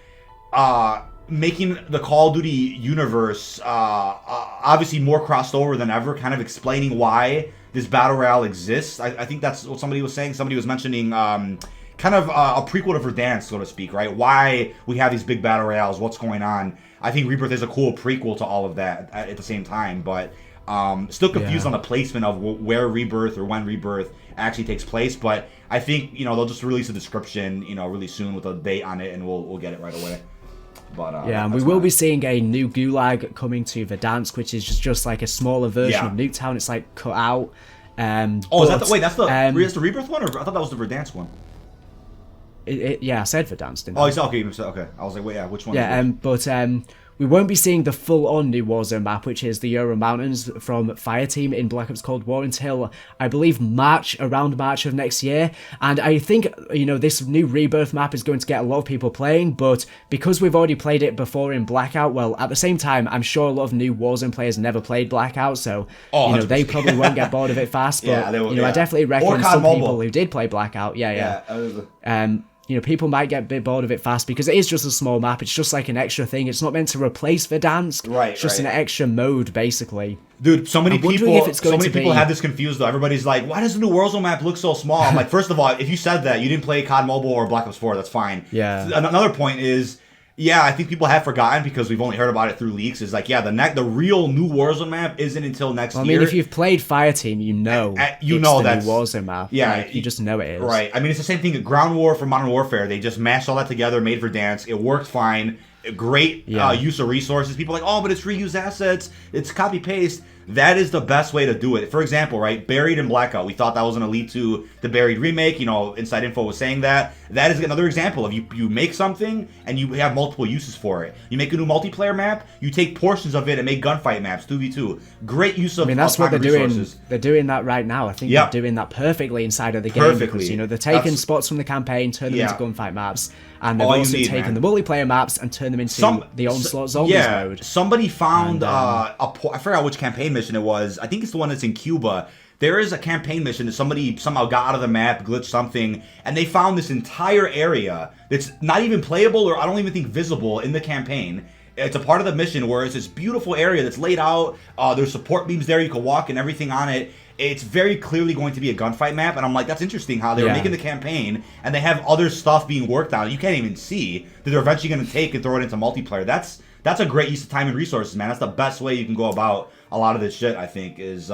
making the Call of Duty universe obviously more crossed over than ever, kind of explaining why this Battle Royale exists. I think that's what somebody was saying. Somebody was mentioning... kind of a prequel to Verdansk, so to speak, right? Why we have these big Battle Royales, what's going on. I think Rebirth is a cool prequel to all of that at the same time, but still confused on the placement of where Rebirth or when Rebirth actually takes place. But I think, you know, they'll just release a description, you know, really soon with a date on it, and we'll get it right away. But and we will be seeing a new Gulag coming to Verdansk, which is just like a smaller version of Nuketown. It's like cut out. Is that that's the Rebirth one, or I thought that was the Verdansk one? I said Verdansk, didn't I? Oh, you said, okay. I was like, wait, which one? Yeah, but we won't be seeing the full-on new Warzone map, which is the Ural Mountains from Fireteam in Black Ops Cold War, until, I believe, around March of next year. And I think, you know, this new Rebirth map is going to get a lot of people playing, but because we've already played it before in Blackout, well, at the same time, I'm sure a lot of new Warzone players never played Blackout, so, you know, they probably won't get bored of it fast, but, you know, I definitely reckon some people who did play Blackout, you know, people might get a bit bored of it fast because it is just a small map. It's just like an extra thing. It's not meant to replace Verdansk. Right, it's just an extra mode, basically. Dude, so many people have this confused, though. Everybody's like, why does the new Warzone map look so small? I'm like, first of all, if you said that, you didn't play COD Mobile or Black Ops 4, that's fine. Yeah. Another point is... Yeah, I think people have forgotten because we've only heard about it through leaks. Is like, the real new Warzone map isn't until next year. I mean, if you've played Fireteam, you know that's the new Warzone map. Yeah, like, you just know it is. Right. I mean, it's the same thing. Ground War for Modern Warfare. They just mashed all that together, made Verdansk. It worked fine. Great use of resources. People are like, oh, but it's reused assets. It's copy paste. That is the best way to do it. For example, right, Buried in Blackout. We thought that was going to lead to the Buried remake. You know, Inside Info was saying that. That is another example of you make something and you have multiple uses for it. You make a new multiplayer map, you take portions of it and make gunfight maps, 2v2. Great use of that's what they're resources. doing. They're doing that right now. I think they're doing that perfectly inside of the game. Because, you know, they're taking spots from the campaign, turning them into gunfight maps. And they've also taken the multiplayer maps and turned them into the Onslaught Zombies mode. Somebody found I forgot which campaign campaign mission it was. I think it's the one that's in Cuba. There is a campaign mission that somebody somehow got out of the map, glitched something, and they found this entire area that's not even playable, or I don't even think visible in the campaign. It's a part of the mission where it's this beautiful area that's laid out. There's support beams there. You can walk and everything on it. It's very clearly going to be a gunfight map, and I'm like, that's interesting how they were making the campaign, and they have other stuff being worked on. You can't even see that they're eventually going to take and throw it into multiplayer. That's a great use of time and resources, man. That's the best way you can go about a lot of this shit, I think, is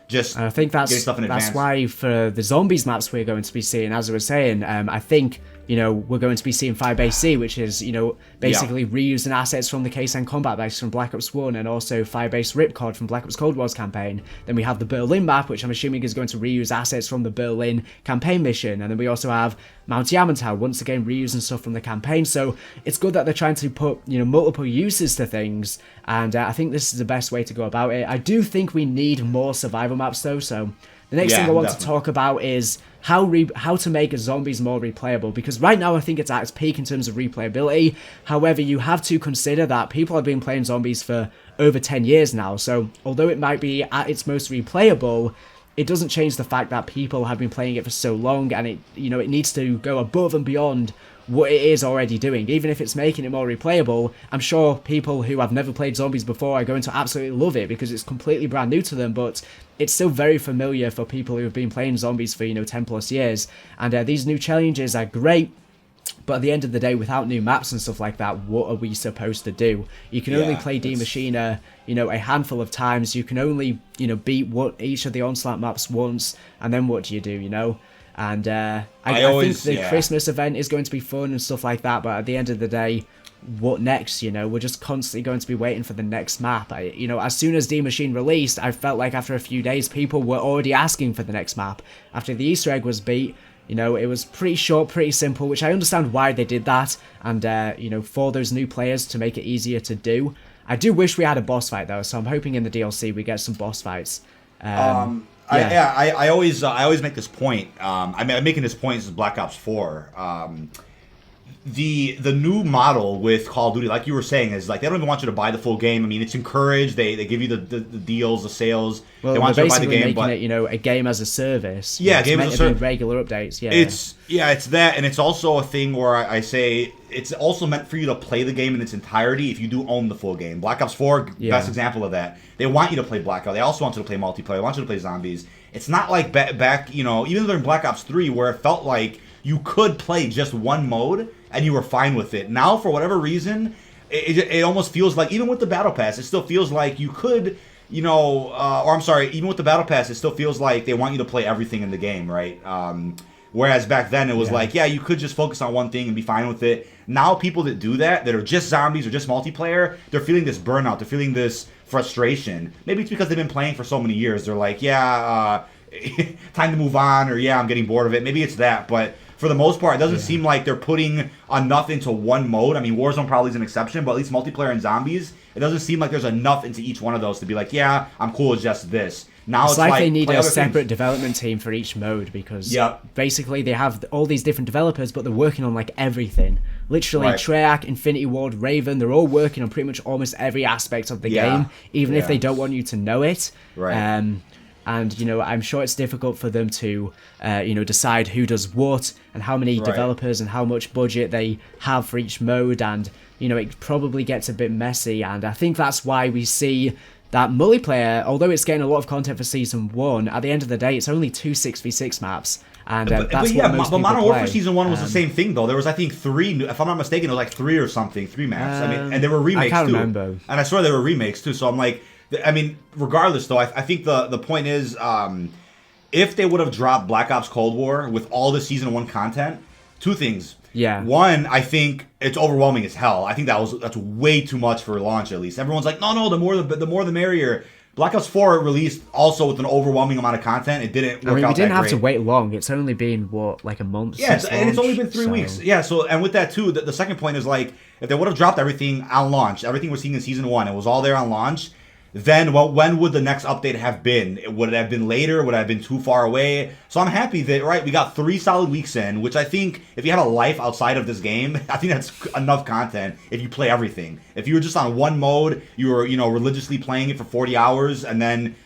just I think getting stuff in advance. That's why for the zombies maps we're going to be seeing, as I was saying, I think, you know, we're going to be seeing Firebase C, which is, you know, basically reusing assets from the K-San combat base from Black Ops 1, and also Firebase Ripcord from Black Ops Cold War's campaign. Then we have the Berlin map, which I'm assuming is going to reuse assets from the Berlin campaign mission. And then we also have Mount Yamantau, once again reusing stuff from the campaign. So it's good that they're trying to put, you know, multiple uses to things, and I think this is the best way to go about it. I do think we need more survival maps though, so the next thing I want to talk about is how to make zombies more replayable, because right now I think it's at its peak in terms of replayability. However, you have to consider that people have been playing zombies for over 10 years now, so although it might be at its most replayable, it doesn't change the fact that people have been playing it for so long, and it, you know, it needs to go above and beyond what it is already doing. Even if it's making it more replayable, I'm sure people who have never played zombies before are going to absolutely love it because it's completely brand new to them, but it's still very familiar for people who have been playing zombies for, you know, 10 plus years. And these new challenges are great, but at the end of the day, without new maps and stuff like that, what are we supposed to do? You can only play D Machina, you know, a handful of times. You can only, you know, beat each of the Onslaught maps once, and then what do, you know? And I think the Christmas event is going to be fun and stuff like that, but at the end of the day, what next? You know, we're just constantly going to be waiting for the next map. You know, as soon as D Machine released, I felt like after a few days, people were already asking for the next map. After the Easter egg was beat, you know, it was pretty short, pretty simple, which I understand why they did that, and, you know, for those new players to make it easier to do. I do wish we had a boss fight, though, so I'm hoping in the DLC we get some boss fights. I always make this point. I'm making this point since Black Ops 4. The new model with Call of Duty, like you were saying, is like they don't even want you to buy the full game. I mean, it's encouraged. They give you the deals, the sales. Well, they want you to buy the game, making but it, you know, a game as a service. Yeah, game as a service. Regular updates. Yeah, it's that, and it's also a thing where I say it's also meant for you to play the game in its entirety if you do own the full game. Black Ops 4, best example of that. They want you to play Blackout. They also want you to play multiplayer. They want you to play zombies. It's not like back, you know, even though in Black Ops 3 where it felt like you could play just one mode and you were fine with it. Now, for whatever reason, it almost feels like, even with the Battle Pass, it still feels like you could, you know, or I'm sorry, even with the Battle Pass, it still feels like they want you to play everything in the game, right? Whereas back then, it was like, yeah, you could just focus on one thing and be fine with it. Now, people that do that are just zombies or just multiplayer, they're feeling this burnout. They're feeling this frustration. Maybe it's because they've been playing for so many years. They're like, yeah, time to move on, or yeah, I'm getting bored of it. Maybe it's that, but for the most part, it doesn't seem like they're putting enough into one mode. I mean, Warzone probably is an exception, but at least multiplayer and zombies, it doesn't seem like there's enough into each one of those to be like, yeah, I'm cool with just this. Now it's like they need a separate development team for each mode, because basically they have all these different developers, but they're working on like everything. Literally, Treyarch, Infinity Ward, Raven, they're all working on pretty much almost every aspect of the game, even if they don't want you to know it. And, you know, I'm sure it's difficult for them to, you know, decide who does what and how many developers and how much budget they have for each mode. And, you know, it probably gets a bit messy. And I think that's why we see that Muliplayer, although it's getting a lot of content for Season 1, at the end of the day, it's only 2 6v6 maps. And that's what most people Modern Warfare play. Season 1 was the same thing, though. There was, I think, 3, if I'm not mistaken, it was like 3 or something, 3 maps. I mean, and there were remakes, I can't too. remember. And I swear there were remakes, too. So I'm like, I mean, regardless, though, I think the point is, if they would have dropped Black Ops Cold War with all the Season 1 content, 2 things. Yeah. One, I think it's overwhelming as hell. I think that's way too much for launch, at least. Everyone's like, no, the more the merrier. Black Ops 4 released also with an overwhelming amount of content. It didn't work out that great. We didn't have to wait long. It's only been, what, like a month since launch? And it's only been 3 weeks. Yeah, so, and with that, too, the second point is, like, if they would have dropped everything on launch, everything we're seeing in Season 1, it was all there on launch, then when would the next update have been? Would it have been later? Would it have been too far away? So I'm happy that, right, we got 3 solid weeks in, which I think if you have a life outside of this game, I think that's enough content if you play everything. If you were just on one mode, you were, religiously playing it for 40 hours, and then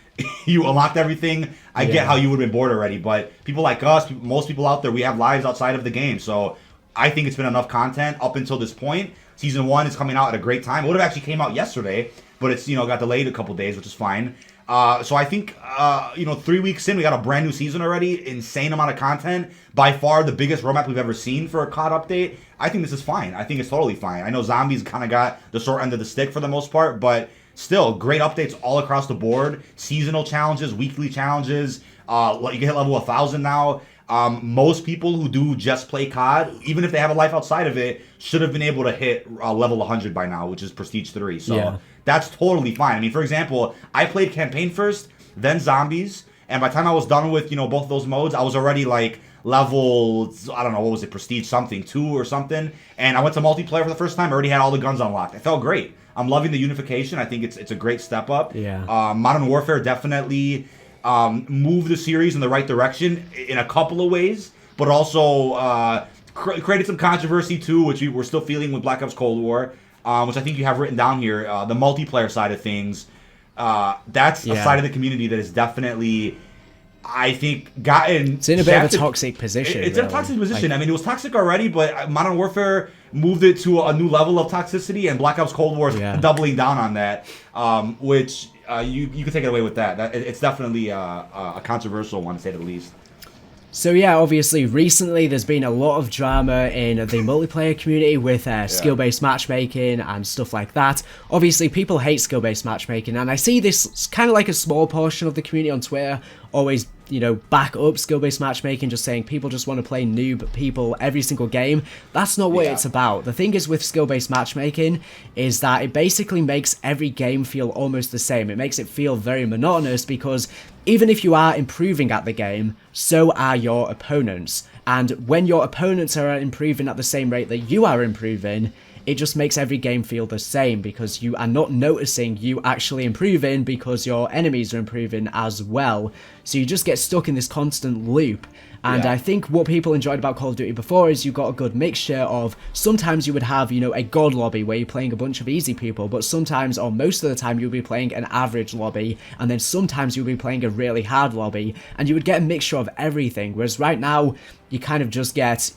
you unlocked everything, I get how you would have been bored already. But people like us, most people out there, we have lives outside of the game. So I think it's been enough content up until this point. Season 1 is coming out at a great time. It would have actually came out yesterday, but it's, got delayed a couple days, which is fine. So I think, 3 weeks in, we got a brand new season already. Insane amount of content. By far the biggest roadmap we've ever seen for a COD update. I think this is fine. I think it's totally fine. I know Zombies kind of got the short end of the stick for the most part, but still, great updates all across the board. Seasonal challenges, weekly challenges. You can hit level 1,000 now. Most people who do just play COD, even if they have a life outside of it, should have been able to hit level 100 by now, which is Prestige 3. So that's totally fine. I mean, for example, I played Campaign first, then Zombies, and by the time I was done with, both of those modes, I was already like level, I don't know, what was it, Prestige something, 2 or something, and I went to multiplayer for the first time, I already had all the guns unlocked. It felt great. I'm loving the unification. I think it's a great step up. Modern Warfare definitely moved the series in the right direction in a couple of ways, but also created some controversy too, which we're still feeling with Black Ops Cold War, which I think you have written down here. The multiplayer side of things, that's a side of the community that is definitely, I think, gotten... It's in a bit of a toxic position. It's in a toxic position. I mean, it was toxic already, but Modern Warfare moved it to a new level of toxicity, and Black Ops Cold War is doubling down on that, which you can take it away with that. It's definitely a controversial one, to say the least. So yeah, obviously recently there's been a lot of drama in the multiplayer community with skill-based matchmaking and stuff like that. Obviously people hate skill-based matchmaking, and I see this kind of like a small portion of the community on Twitter always, back up skill-based matchmaking, just saying people just want to play noob people every single game. That's not what it's about. The thing is with skill-based matchmaking is that it basically makes every game feel almost the same. It makes it feel very monotonous because even if you are improving at the game, so are your opponents. And when your opponents are improving at the same rate that you are improving, it just makes every game feel the same because you are not noticing you actually improving because your enemies are improving as well. So you just get stuck in this constant loop. And I think what people enjoyed about Call of Duty before is you got a good mixture of, sometimes you would have, a god lobby where you're playing a bunch of easy people, but sometimes, or most of the time, you'll be playing an average lobby, and then sometimes you'll be playing a really hard lobby, and you would get a mixture of everything, whereas right now, you kind of just get,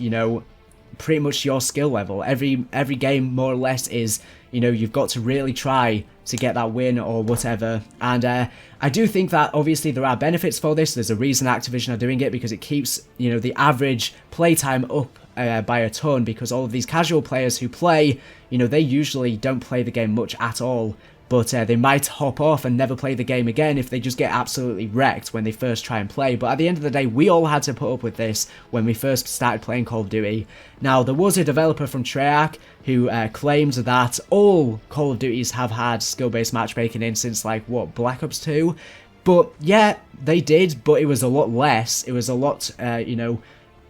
pretty much your skill level. Every game, more or less, is, you've got to really try to get that win or whatever. And I do think that obviously there are benefits for this. There's a reason Activision are doing it, because it keeps, the average playtime up by a ton, because all of these casual players who play, they usually don't play the game much at all. But they might hop off and never play the game again if they just get absolutely wrecked when they first try and play. But at the end of the day, we all had to put up with this when we first started playing Call of Duty. Now, there was a developer from Treyarch who claimed that all Call of Duties have had skill-based matchmaking in since, Black Ops 2? But, yeah, they did, but it was a lot less. It was a lot,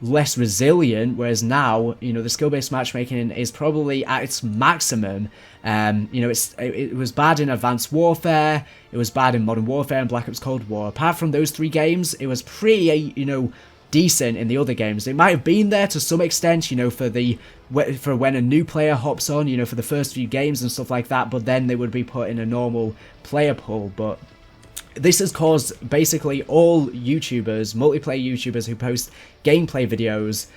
less resilient, whereas now, the skill-based matchmaking is probably at its maximum. It was bad in Advanced Warfare, it was bad in Modern Warfare and Black Ops Cold War. Apart from those 3 games, it was pretty, decent in the other games. It might have been there to some extent, for when a new player hops on, for the first few games and stuff like that, but then they would be put in a normal player pool. But this has caused basically all YouTubers, multiplayer YouTubers who post gameplay videos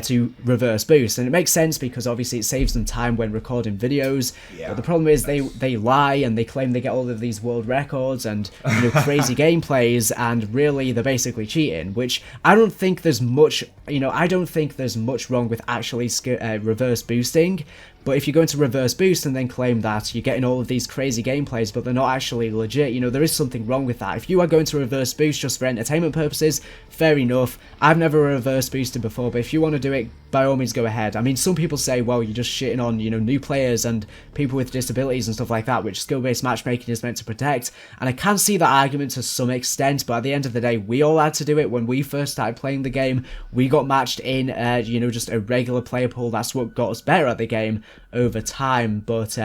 to reverse boost, and it makes sense because obviously it saves them time when recording videos. But the problem is they lie and they claim they get all of these world records and crazy gameplays, and really they're basically cheating. Which I don't think there's much, I don't think there's much wrong with actually reverse boosting. But if you're going to reverse boost and then claim that you're getting all of these crazy gameplays, but they're not actually legit, there is something wrong with that. If you are going to reverse boost just for entertainment purposes, fair enough. I've never reverse boosted before, but if you want want to do it, by all means go ahead. I mean, some people say, well, you're just shitting on, you know, new players and people with disabilities and stuff like that, which skill-based matchmaking is meant to protect. And I can see that argument to some extent, but at the end of the day, we all had to do it when we first started playing the game. We got matched in, you know, just a regular player pool. That's what got us better at the game over time. But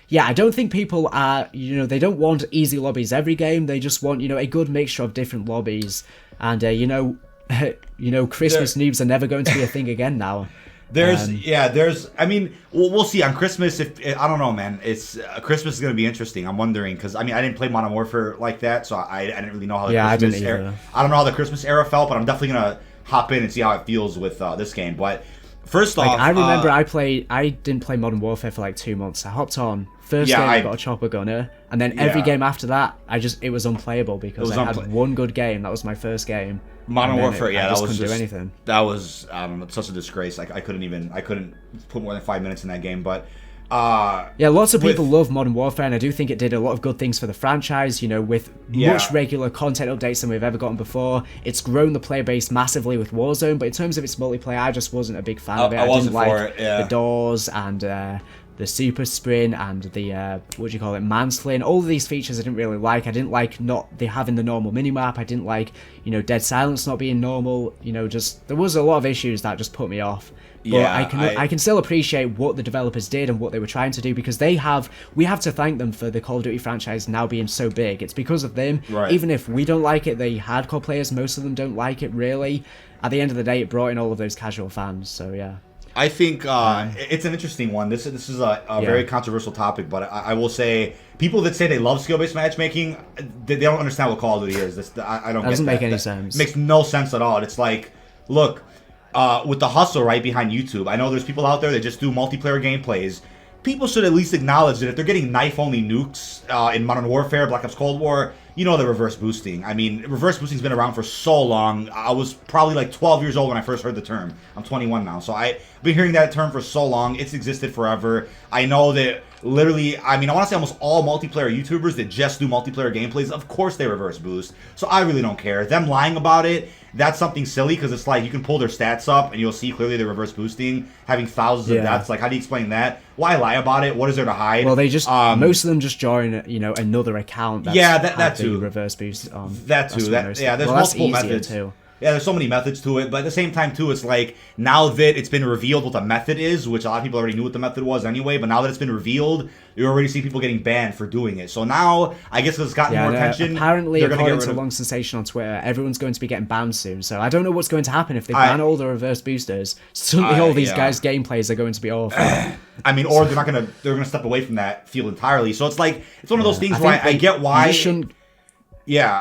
yeah, I don't think people are, you know, they don't want easy lobbies every game. They just want, you know, a good mixture of different lobbies. And, you know, Christmas noobs are never going to be a thing again now. I mean, we'll see on Christmas. If I don't know, man, it's Christmas is going to be interesting. I'm wondering because I mean, I didn't play Modern Warfare like that, so I didn't really know how the Christmas era. I don't know how the Christmas era felt, but I'm definitely gonna hop in and see how it feels with this game. But first off, I remember I didn't play Modern Warfare for like 2 months. I hopped on. First game, I got a chopper gunner, and then every game after that, it was unplayable because I had one good game. That was my first game. Modern Warfare, I just couldn't do anything. That was, I don't know, such a disgrace. I couldn't put more than 5 minutes in that game. But yeah, lots of people love Modern Warfare, and I do think it did a lot of good things for the franchise. You know, with much regular content updates than we've ever gotten before. It's grown the player base massively with Warzone, but in terms of its multiplayer, I just wasn't a big fan of it. I didn't like the doors and the super sprint and the manslaying. All of these features I didn't really like. I didn't like not having the normal minimap. I didn't like, you know, dead silence not being normal. You know, just there was a lot of issues that just put me off. But I can still appreciate what the developers did and what they were trying to do because we have to thank them for the Call of Duty franchise now being so big. It's because of them. Right. Even if we don't like it, the hardcore players, most of them don't like it really. At the end of the day, it brought in all of those casual fans. So yeah. I think it's an interesting one. This is a very controversial topic, but I will say people that say they love skill-based matchmaking, they don't understand what Call of Duty is. I don't. That doesn't make any sense. It makes no sense at all. It's like, look, with the hustle right behind YouTube, I know there's people out there that just do multiplayer gameplays. People should at least acknowledge that if they're getting knife-only nukes in Modern Warfare, Black Ops Cold War, you know they're reverse boosting. I mean, reverse boosting's been around for so long. I was probably like 12 years old when I first heard the term. I'm 21 now, so I've been hearing that term for so long. It's existed forever. I know that literally, I mean, I want to say almost all multiplayer YouTubers that just do multiplayer gameplays, of course they reverse boost. So I really don't care. Them lying about it, that's something silly because it's like you can pull their stats up and you'll see clearly they're reverse boosting, having thousands of deaths. Like, how do you explain that? Why lie about it? What is there to hide? Well, they just most of them just join, you know, another account. That's that too. Reverse boost on. That too. There's multiple methods. Too. Yeah, there's so many methods to it, but at the same time, too, it's like, now that it's been revealed what the method is, which a lot of people already knew what the method was anyway, but now that it's been revealed, you already see people getting banned for doing it. So now, I guess it's gotten more attention. Apparently, according to long sensation on Twitter, everyone's going to be getting banned soon, so I don't know what's going to happen if they ban all the reverse boosters. Suddenly all these guys' gameplays are going to be awful. I mean, or they're gonna step away from that field entirely. So it's like, it's one of those things where I get why... Yeah,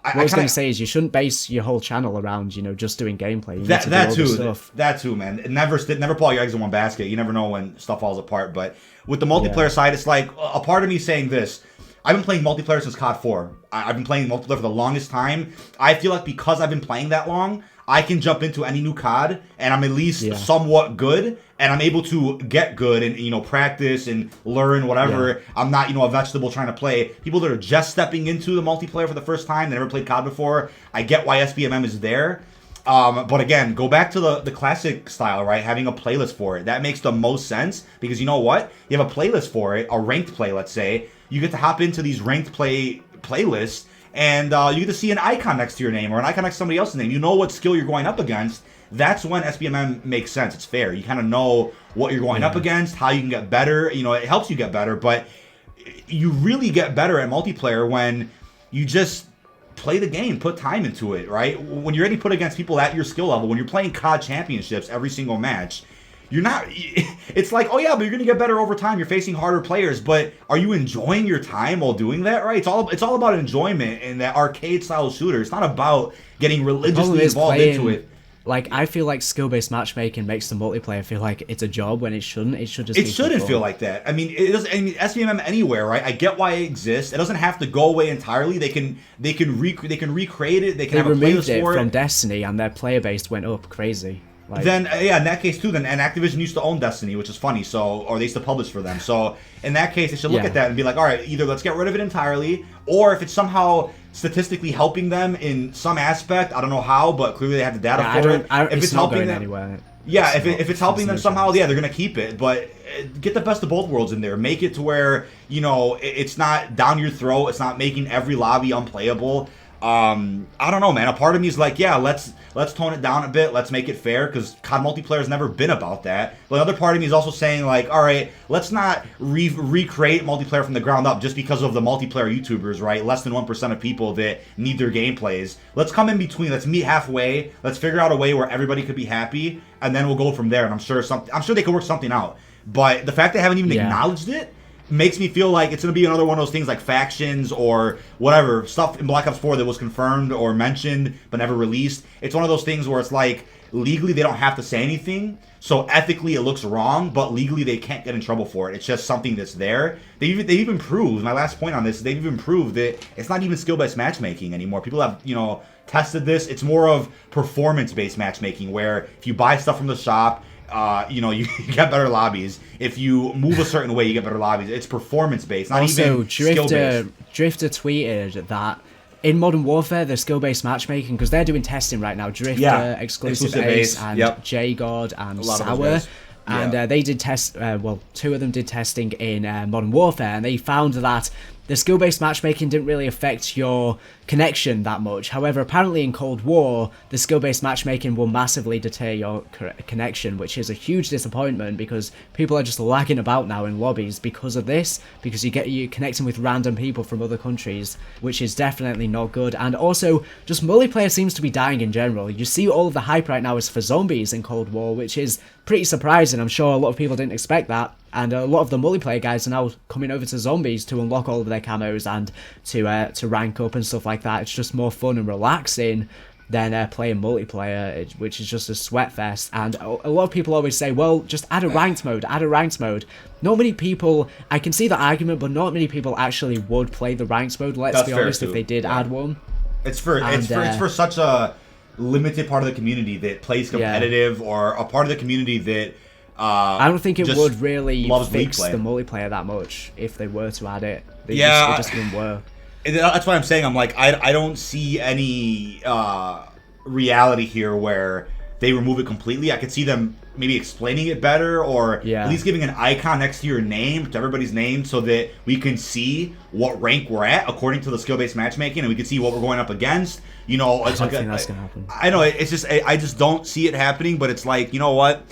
what I was going to say is you shouldn't base your whole channel around, you know, just doing gameplay. You need to do all this stuff. That too, man. Never put all your eggs in one basket. You never know when stuff falls apart. But with the multiplayer side, it's like a part of me saying this. I've been playing multiplayer since COD 4. I've been playing multiplayer for the longest time. I feel like because I've been playing that long, I can jump into any new COD and I'm at least somewhat good and I'm able to get good and, you know, practice and learn whatever. I'm not, you know, a vegetable trying to play. People that are just stepping into the multiplayer for the first time, they never played COD before, I get why SBMM is there. But again, go back to the classic style, right? Having a playlist for it. That makes the most sense because you know what? You have a playlist for it, a ranked play, let's say. You get to hop into these ranked playlists and you get to see an icon next to your name or an icon next to somebody else's name. You know what skill you're going up against. That's when SBMM makes sense. It's fair. You kind of know what you're going up against, how you can get better. You know, it helps you get better, but you really get better at multiplayer when you just play the game, put time into it, right? When you're ready to put against people at your skill level, when you're playing COD championships every single match, you're not, it's like, oh yeah, but you're going to get better over time. You're facing harder players, but are you enjoying your time while doing that, right? It's all about enjoyment in that arcade style shooter. It's not about getting religiously involved into it. Like, I feel like skill-based matchmaking makes the multiplayer feel like it's a job when it shouldn't. It should just It shouldn't feel like that. I mean, it doesn't. I mean, SBMM anywhere, right? I get why it exists. It doesn't have to go away entirely. They can recreate it. They can have a playlist removed it for from Destiny, and their player base went up crazy. Like, then yeah, in that case too, then and Activision used to own Destiny, which is funny. So, or they used to publish for them. So in that case, they should look at that and be like, all right, either let's get rid of it entirely, or if it's somehow statistically helping them in some aspect, I don't know how, but clearly they have the data for it. If it's helping them anywhere. Yeah, if it's helping them somehow, yeah, they're gonna keep it. But get the best of both worlds in there. Make it to where it's not down your throat. It's not making every lobby unplayable. I don't know, man. A part of me is like, yeah, let's tone it down a bit. Let's make it fair, because COD multiplayer has never been about that. But another part of me is also saying, like, all right, let's not recreate multiplayer from the ground up just because of the multiplayer YouTubers, right? Less than 1% of people that need their gameplays. Let's come in between. Let's meet halfway. Let's figure out a way where everybody could be happy, and then we'll go from there. And I'm sure they could work something out. But the fact they haven't even acknowledged it makes me feel like it's going to be another one of those things like factions or whatever stuff in Black Ops 4 that was confirmed or mentioned but never released. It's one of those things where it's like legally they don't have to say anything, so ethically it looks wrong, but legally they can't get in trouble for it. It's just something that's there. They've even proved, my last point on this, they've even proved that it's not even skill-based matchmaking anymore. People have, tested this. It's more of performance-based matchmaking, where if you buy stuff from the shop, you get better lobbies. If you move a certain way, you get better lobbies. It's performance-based, not even skill-based. Drifter tweeted that in Modern Warfare, the skill-based matchmaking, because they're doing testing right now. Drifter, Exclusive Ace, and J-God, and Sour. And they did test, two of them did testing in Modern Warfare, and they found that the skill-based matchmaking didn't really affect your connection that much. However, apparently in Cold War, the skill-based matchmaking will massively deter your connection, which is a huge disappointment, because people are just lagging about now in lobbies because of this, because you connecting with random people from other countries, which is definitely not good. And also, just multiplayer seems to be dying in general. You see all of the hype right now is for zombies in Cold War, which is pretty surprising. I'm sure a lot of people didn't expect that. And a lot of the multiplayer guys are now coming over to zombies to unlock all of their camos and to rank up and stuff like that. It's just more fun and relaxing than playing multiplayer, which is just a sweat fest. And a lot of people always say, well, just add a ranked mode, Not many people, I can see the argument, but not many people actually would play the ranked mode, let's be honest, if they did add one. It's for such a limited part of the community that plays competitive, or a part of the community that I don't think it would really fix the multiplayer that much if they were to add it. It just wouldn't work. That's why I'm saying, I'm like, I don't see any reality here where they remove it completely. I could see them maybe explaining it better, or at least giving an icon next to your name, to everybody's name, so that we can see what rank we're at according to the skill-based matchmaking, and we can see what we're going up against. It's I don't think that's gonna happen. I know, it's just, I just don't see it happening. But it's like, you know what?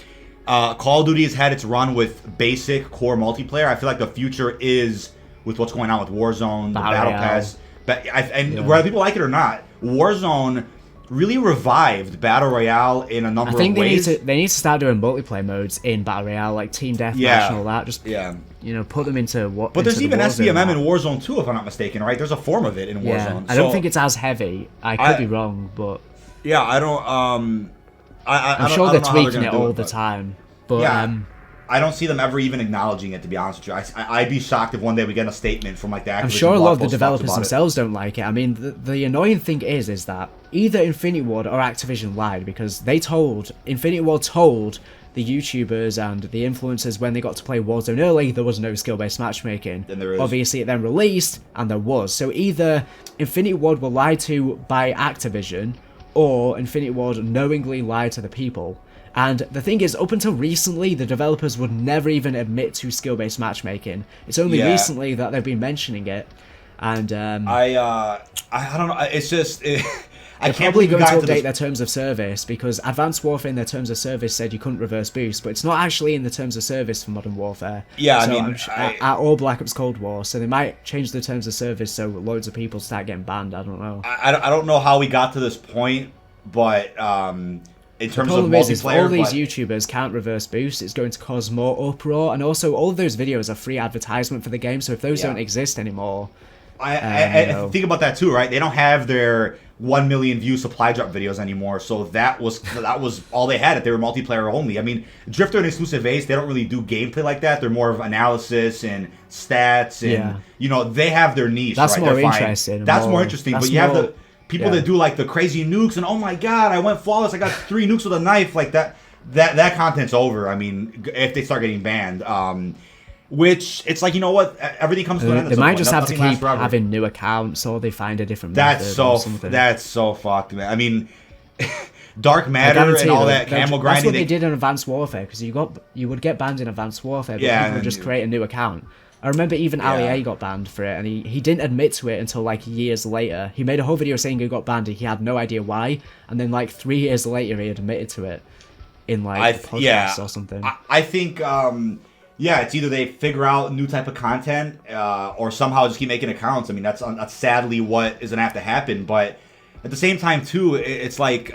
Call of Duty has had its run with basic core multiplayer. I feel like the future is with what's going on with Warzone, the Battle Pass. Whether people like it or not, Warzone really revived Battle Royale in a number of ways. I think they need to start doing multiplayer modes in Battle Royale, like Team Deathmatch and all that. Just put them into what. But there's even SBMM in Warzone too, if I'm not mistaken, right? There's a form of it in Warzone. I don't think it's as heavy. I could be wrong, but I don't. I'm sure they're tweaking it all the time. But I don't see them ever even acknowledging it, to be honest with you. I'd be shocked if one day we get a statement from like the Activision. I'm sure a lot of the developers themselves don't like it. I mean, the annoying thing is that either Infinity Ward or Activision lied, because Infinity Ward told the YouTubers and the influencers when they got to play Warzone early, there was no skill-based matchmaking. Then there is. Obviously, it then released, and there was. So either Infinity Ward were lied to by Activision, or Infinity Ward knowingly lied to the people. And the thing is, up until recently, the developers would never even admit to skill-based matchmaking. It's only recently that they've been mentioning it. And I don't know. It's just I can't probably believe going to update their terms of service, because Advanced Warfare in their terms of service said you couldn't reverse boost, but it's not actually in the terms of service for Modern Warfare. Yeah, so I mean, or Black Ops Cold War, so they might change the terms of service so loads of people start getting banned. I don't know. I don't know how we got to this point, but in terms of multiplayer, if all these YouTubers can't reverse boost, it's going to cause more uproar, and also all of those videos are free advertisement for the game, so if those don't exist anymore... I think about that too, right? They don't have their 1 million view supply drop videos anymore, so that was all they had. They were multiplayer only. I mean, Drifter and Exclusive Ace, they don't really do gameplay like that. They're more of analysis and stats, and they have their niche. That's right? more interesting. That's more interesting. But you have the people that do like the crazy nukes, and oh my god, I went flawless. I got 3 nukes with a knife like that. that content's over. I mean, if they start getting banned, which it's like, you know what, everything comes to an end. They might just have to keep having new accounts, or they find a different method. That's so fucked, man. I mean, Dark Matter and all that camel grinding. That's what they did in Advanced Warfare, because you would get banned in Advanced Warfare, but people would just create a new account. I remember even Ali A got banned for it, and he didn't admit to it until like years later. He made a whole video saying he got banned, and he had no idea why, and then like 3 years later he admitted to it in like a podcast or something. I think it's either they figure out a new type of content or somehow just keep making accounts. I mean, that's sadly what is gonna have to happen. But at the same time too, it's like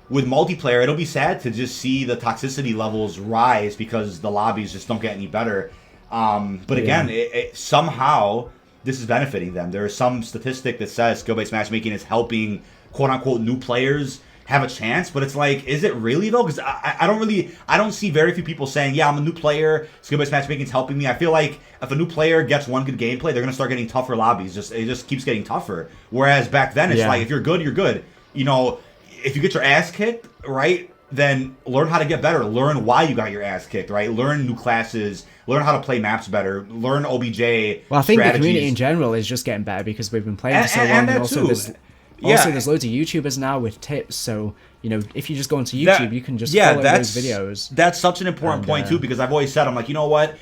with multiplayer, it'll be sad to just see the toxicity levels rise because the lobbies just don't get any better. But again, somehow this is benefiting them. There is some statistic that says skill-based matchmaking is helping quote-unquote new players have a chance, but it's like, is it really though? Because I don't see very few people saying, yeah, I'm a new player, skill-based matchmaking is helping me. I feel like if a new player gets one good gameplay, they're gonna start getting tougher lobbies. It just keeps getting tougher. Whereas back then, it's like, if you're good, you're good. You know, if you get your ass kicked, right, then learn how to get better. Learn why you got your ass kicked, right? Learn new classes. Learn how to play maps better. Learn OBJ. Well, I think the community in general is just getting better because we've been playing for so long. And also, there's loads of YouTubers now with tips. So, you know, if you just go onto YouTube, you can just follow those videos. That's such an important point, too, because I've always said, I'm like, you know what?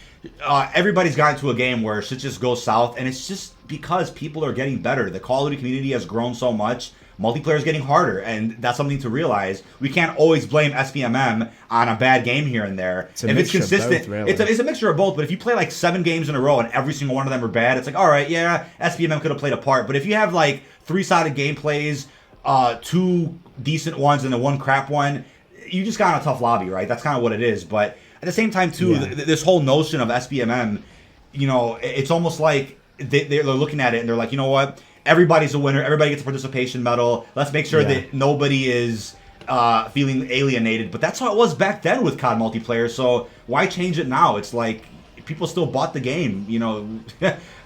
Everybody's gotten to a game where shit just goes south, and it's just because people are getting better. The Call of Duty community has grown so much. Multiplayer is getting harder, and that's something to realize. We can't always blame SPMM on a bad game here and there. If it's consistent, both, really. It's a mixture of both. But if you play like 7 games in a row and every single one of them are bad, it's like, all right, yeah, SPMM could have played a part. But if you have like 3-sided gameplays, 2 decent ones and then 1 crap one, you just got in a tough lobby, right? That's kind of what it is. But at the same time, too, this whole notion of SPMM, you know, it's almost like they're looking at it and they're like, you know what? Everybody's a winner. Everybody gets a participation medal. Let's make sure that nobody is feeling alienated. But that's how it was back then with COD multiplayer. So why change it now? It's like people still bought the game, you know.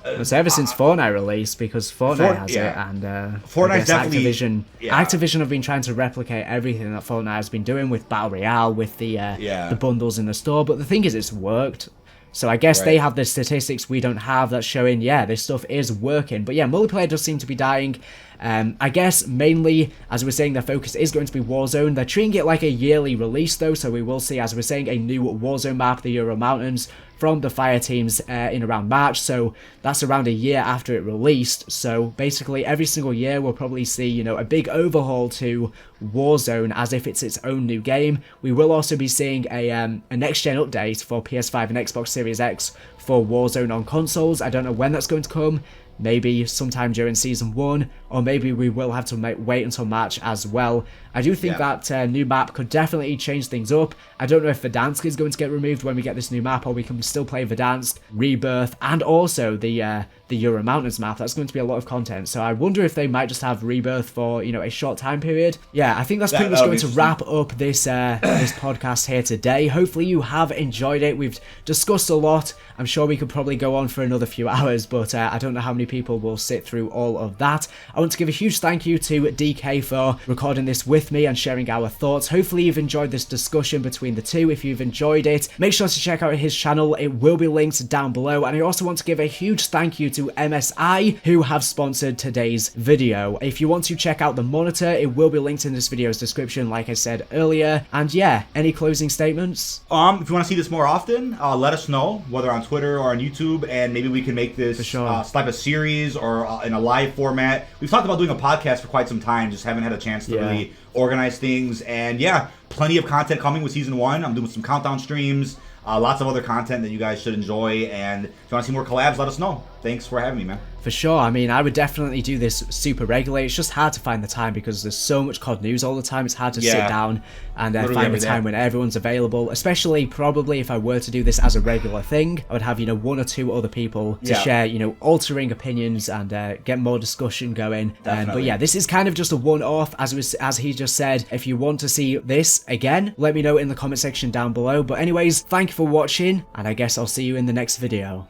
It's ever since Fortnite released, because Fortnite has it, and Fortnite's definitely Activision have been trying to replicate everything that Fortnite has been doing with Battle Royale, with the bundles in the store. But the thing is, it's worked. So I guess they have the statistics we don't have that's showing, this stuff is working. But yeah, multiplayer does seem to be dying. I guess mainly, as we're saying, their focus is going to be Warzone. They're treating it like a yearly release though, so we will see, as we're saying, a new Warzone map, the Euro Mountains, from the Fire teams in around March. So that's around a year after it released. So basically every single year we'll probably see, you know, a big overhaul to Warzone as if it's its own new game. We will also be seeing a next-gen update for PS5 and Xbox Series X for Warzone on consoles. I don't know when that's going to come. Maybe sometime during Season 1, or maybe we will have to wait until March as well. I do think that new map could definitely change things up. I don't know if Verdansk is going to get removed when we get this new map, or we can still play Verdansk, Rebirth, and also the Euro Mountains map. That's going to be a lot of content, so I wonder if they might just have Rebirth for, you know, a short time period. Yeah, I think that's pretty much going to wrap up this this podcast here today. Hopefully you have enjoyed it. We've discussed a lot. I'm sure we could probably go on for another few hours, but I don't know how many people will sit through all of that. I want to give a huge thank you to DK for recording this with me and sharing our thoughts. Hopefully you've enjoyed this discussion between the two. If you've enjoyed it, make sure to check out his channel. It will be linked down below. And I also want to give a huge thank you to MSI, who have sponsored today's video. If you want to check out the monitor, it will be linked in this video's description, like I said earlier. And yeah, any closing statements? If you want to see this more often, let us know, whether on Twitter or on YouTube, and maybe we can make this type of series or in a live format. We've talked about doing a podcast for quite some time, just haven't had a chance to really organize things. And yeah, plenty of content coming with Season 1. I'm doing some countdown streams, lots of other content that you guys should enjoy. And if you want to see more collabs, let us know. Thanks for having me, man. For sure. I mean, I would definitely do this super regularly. It's just hard to find the time because there's so much COD news all the time. It's hard to sit down and find the time when everyone's available, especially probably if I were to do this as a regular thing. I would have, you know, 1 or 2 other people to share, you know, altering opinions and get more discussion going. But yeah, this is kind of just a one-off, as he just said. If you want to see this again, let me know in the comment section down below. But anyways, thank you for watching, and I guess I'll see you in the next video.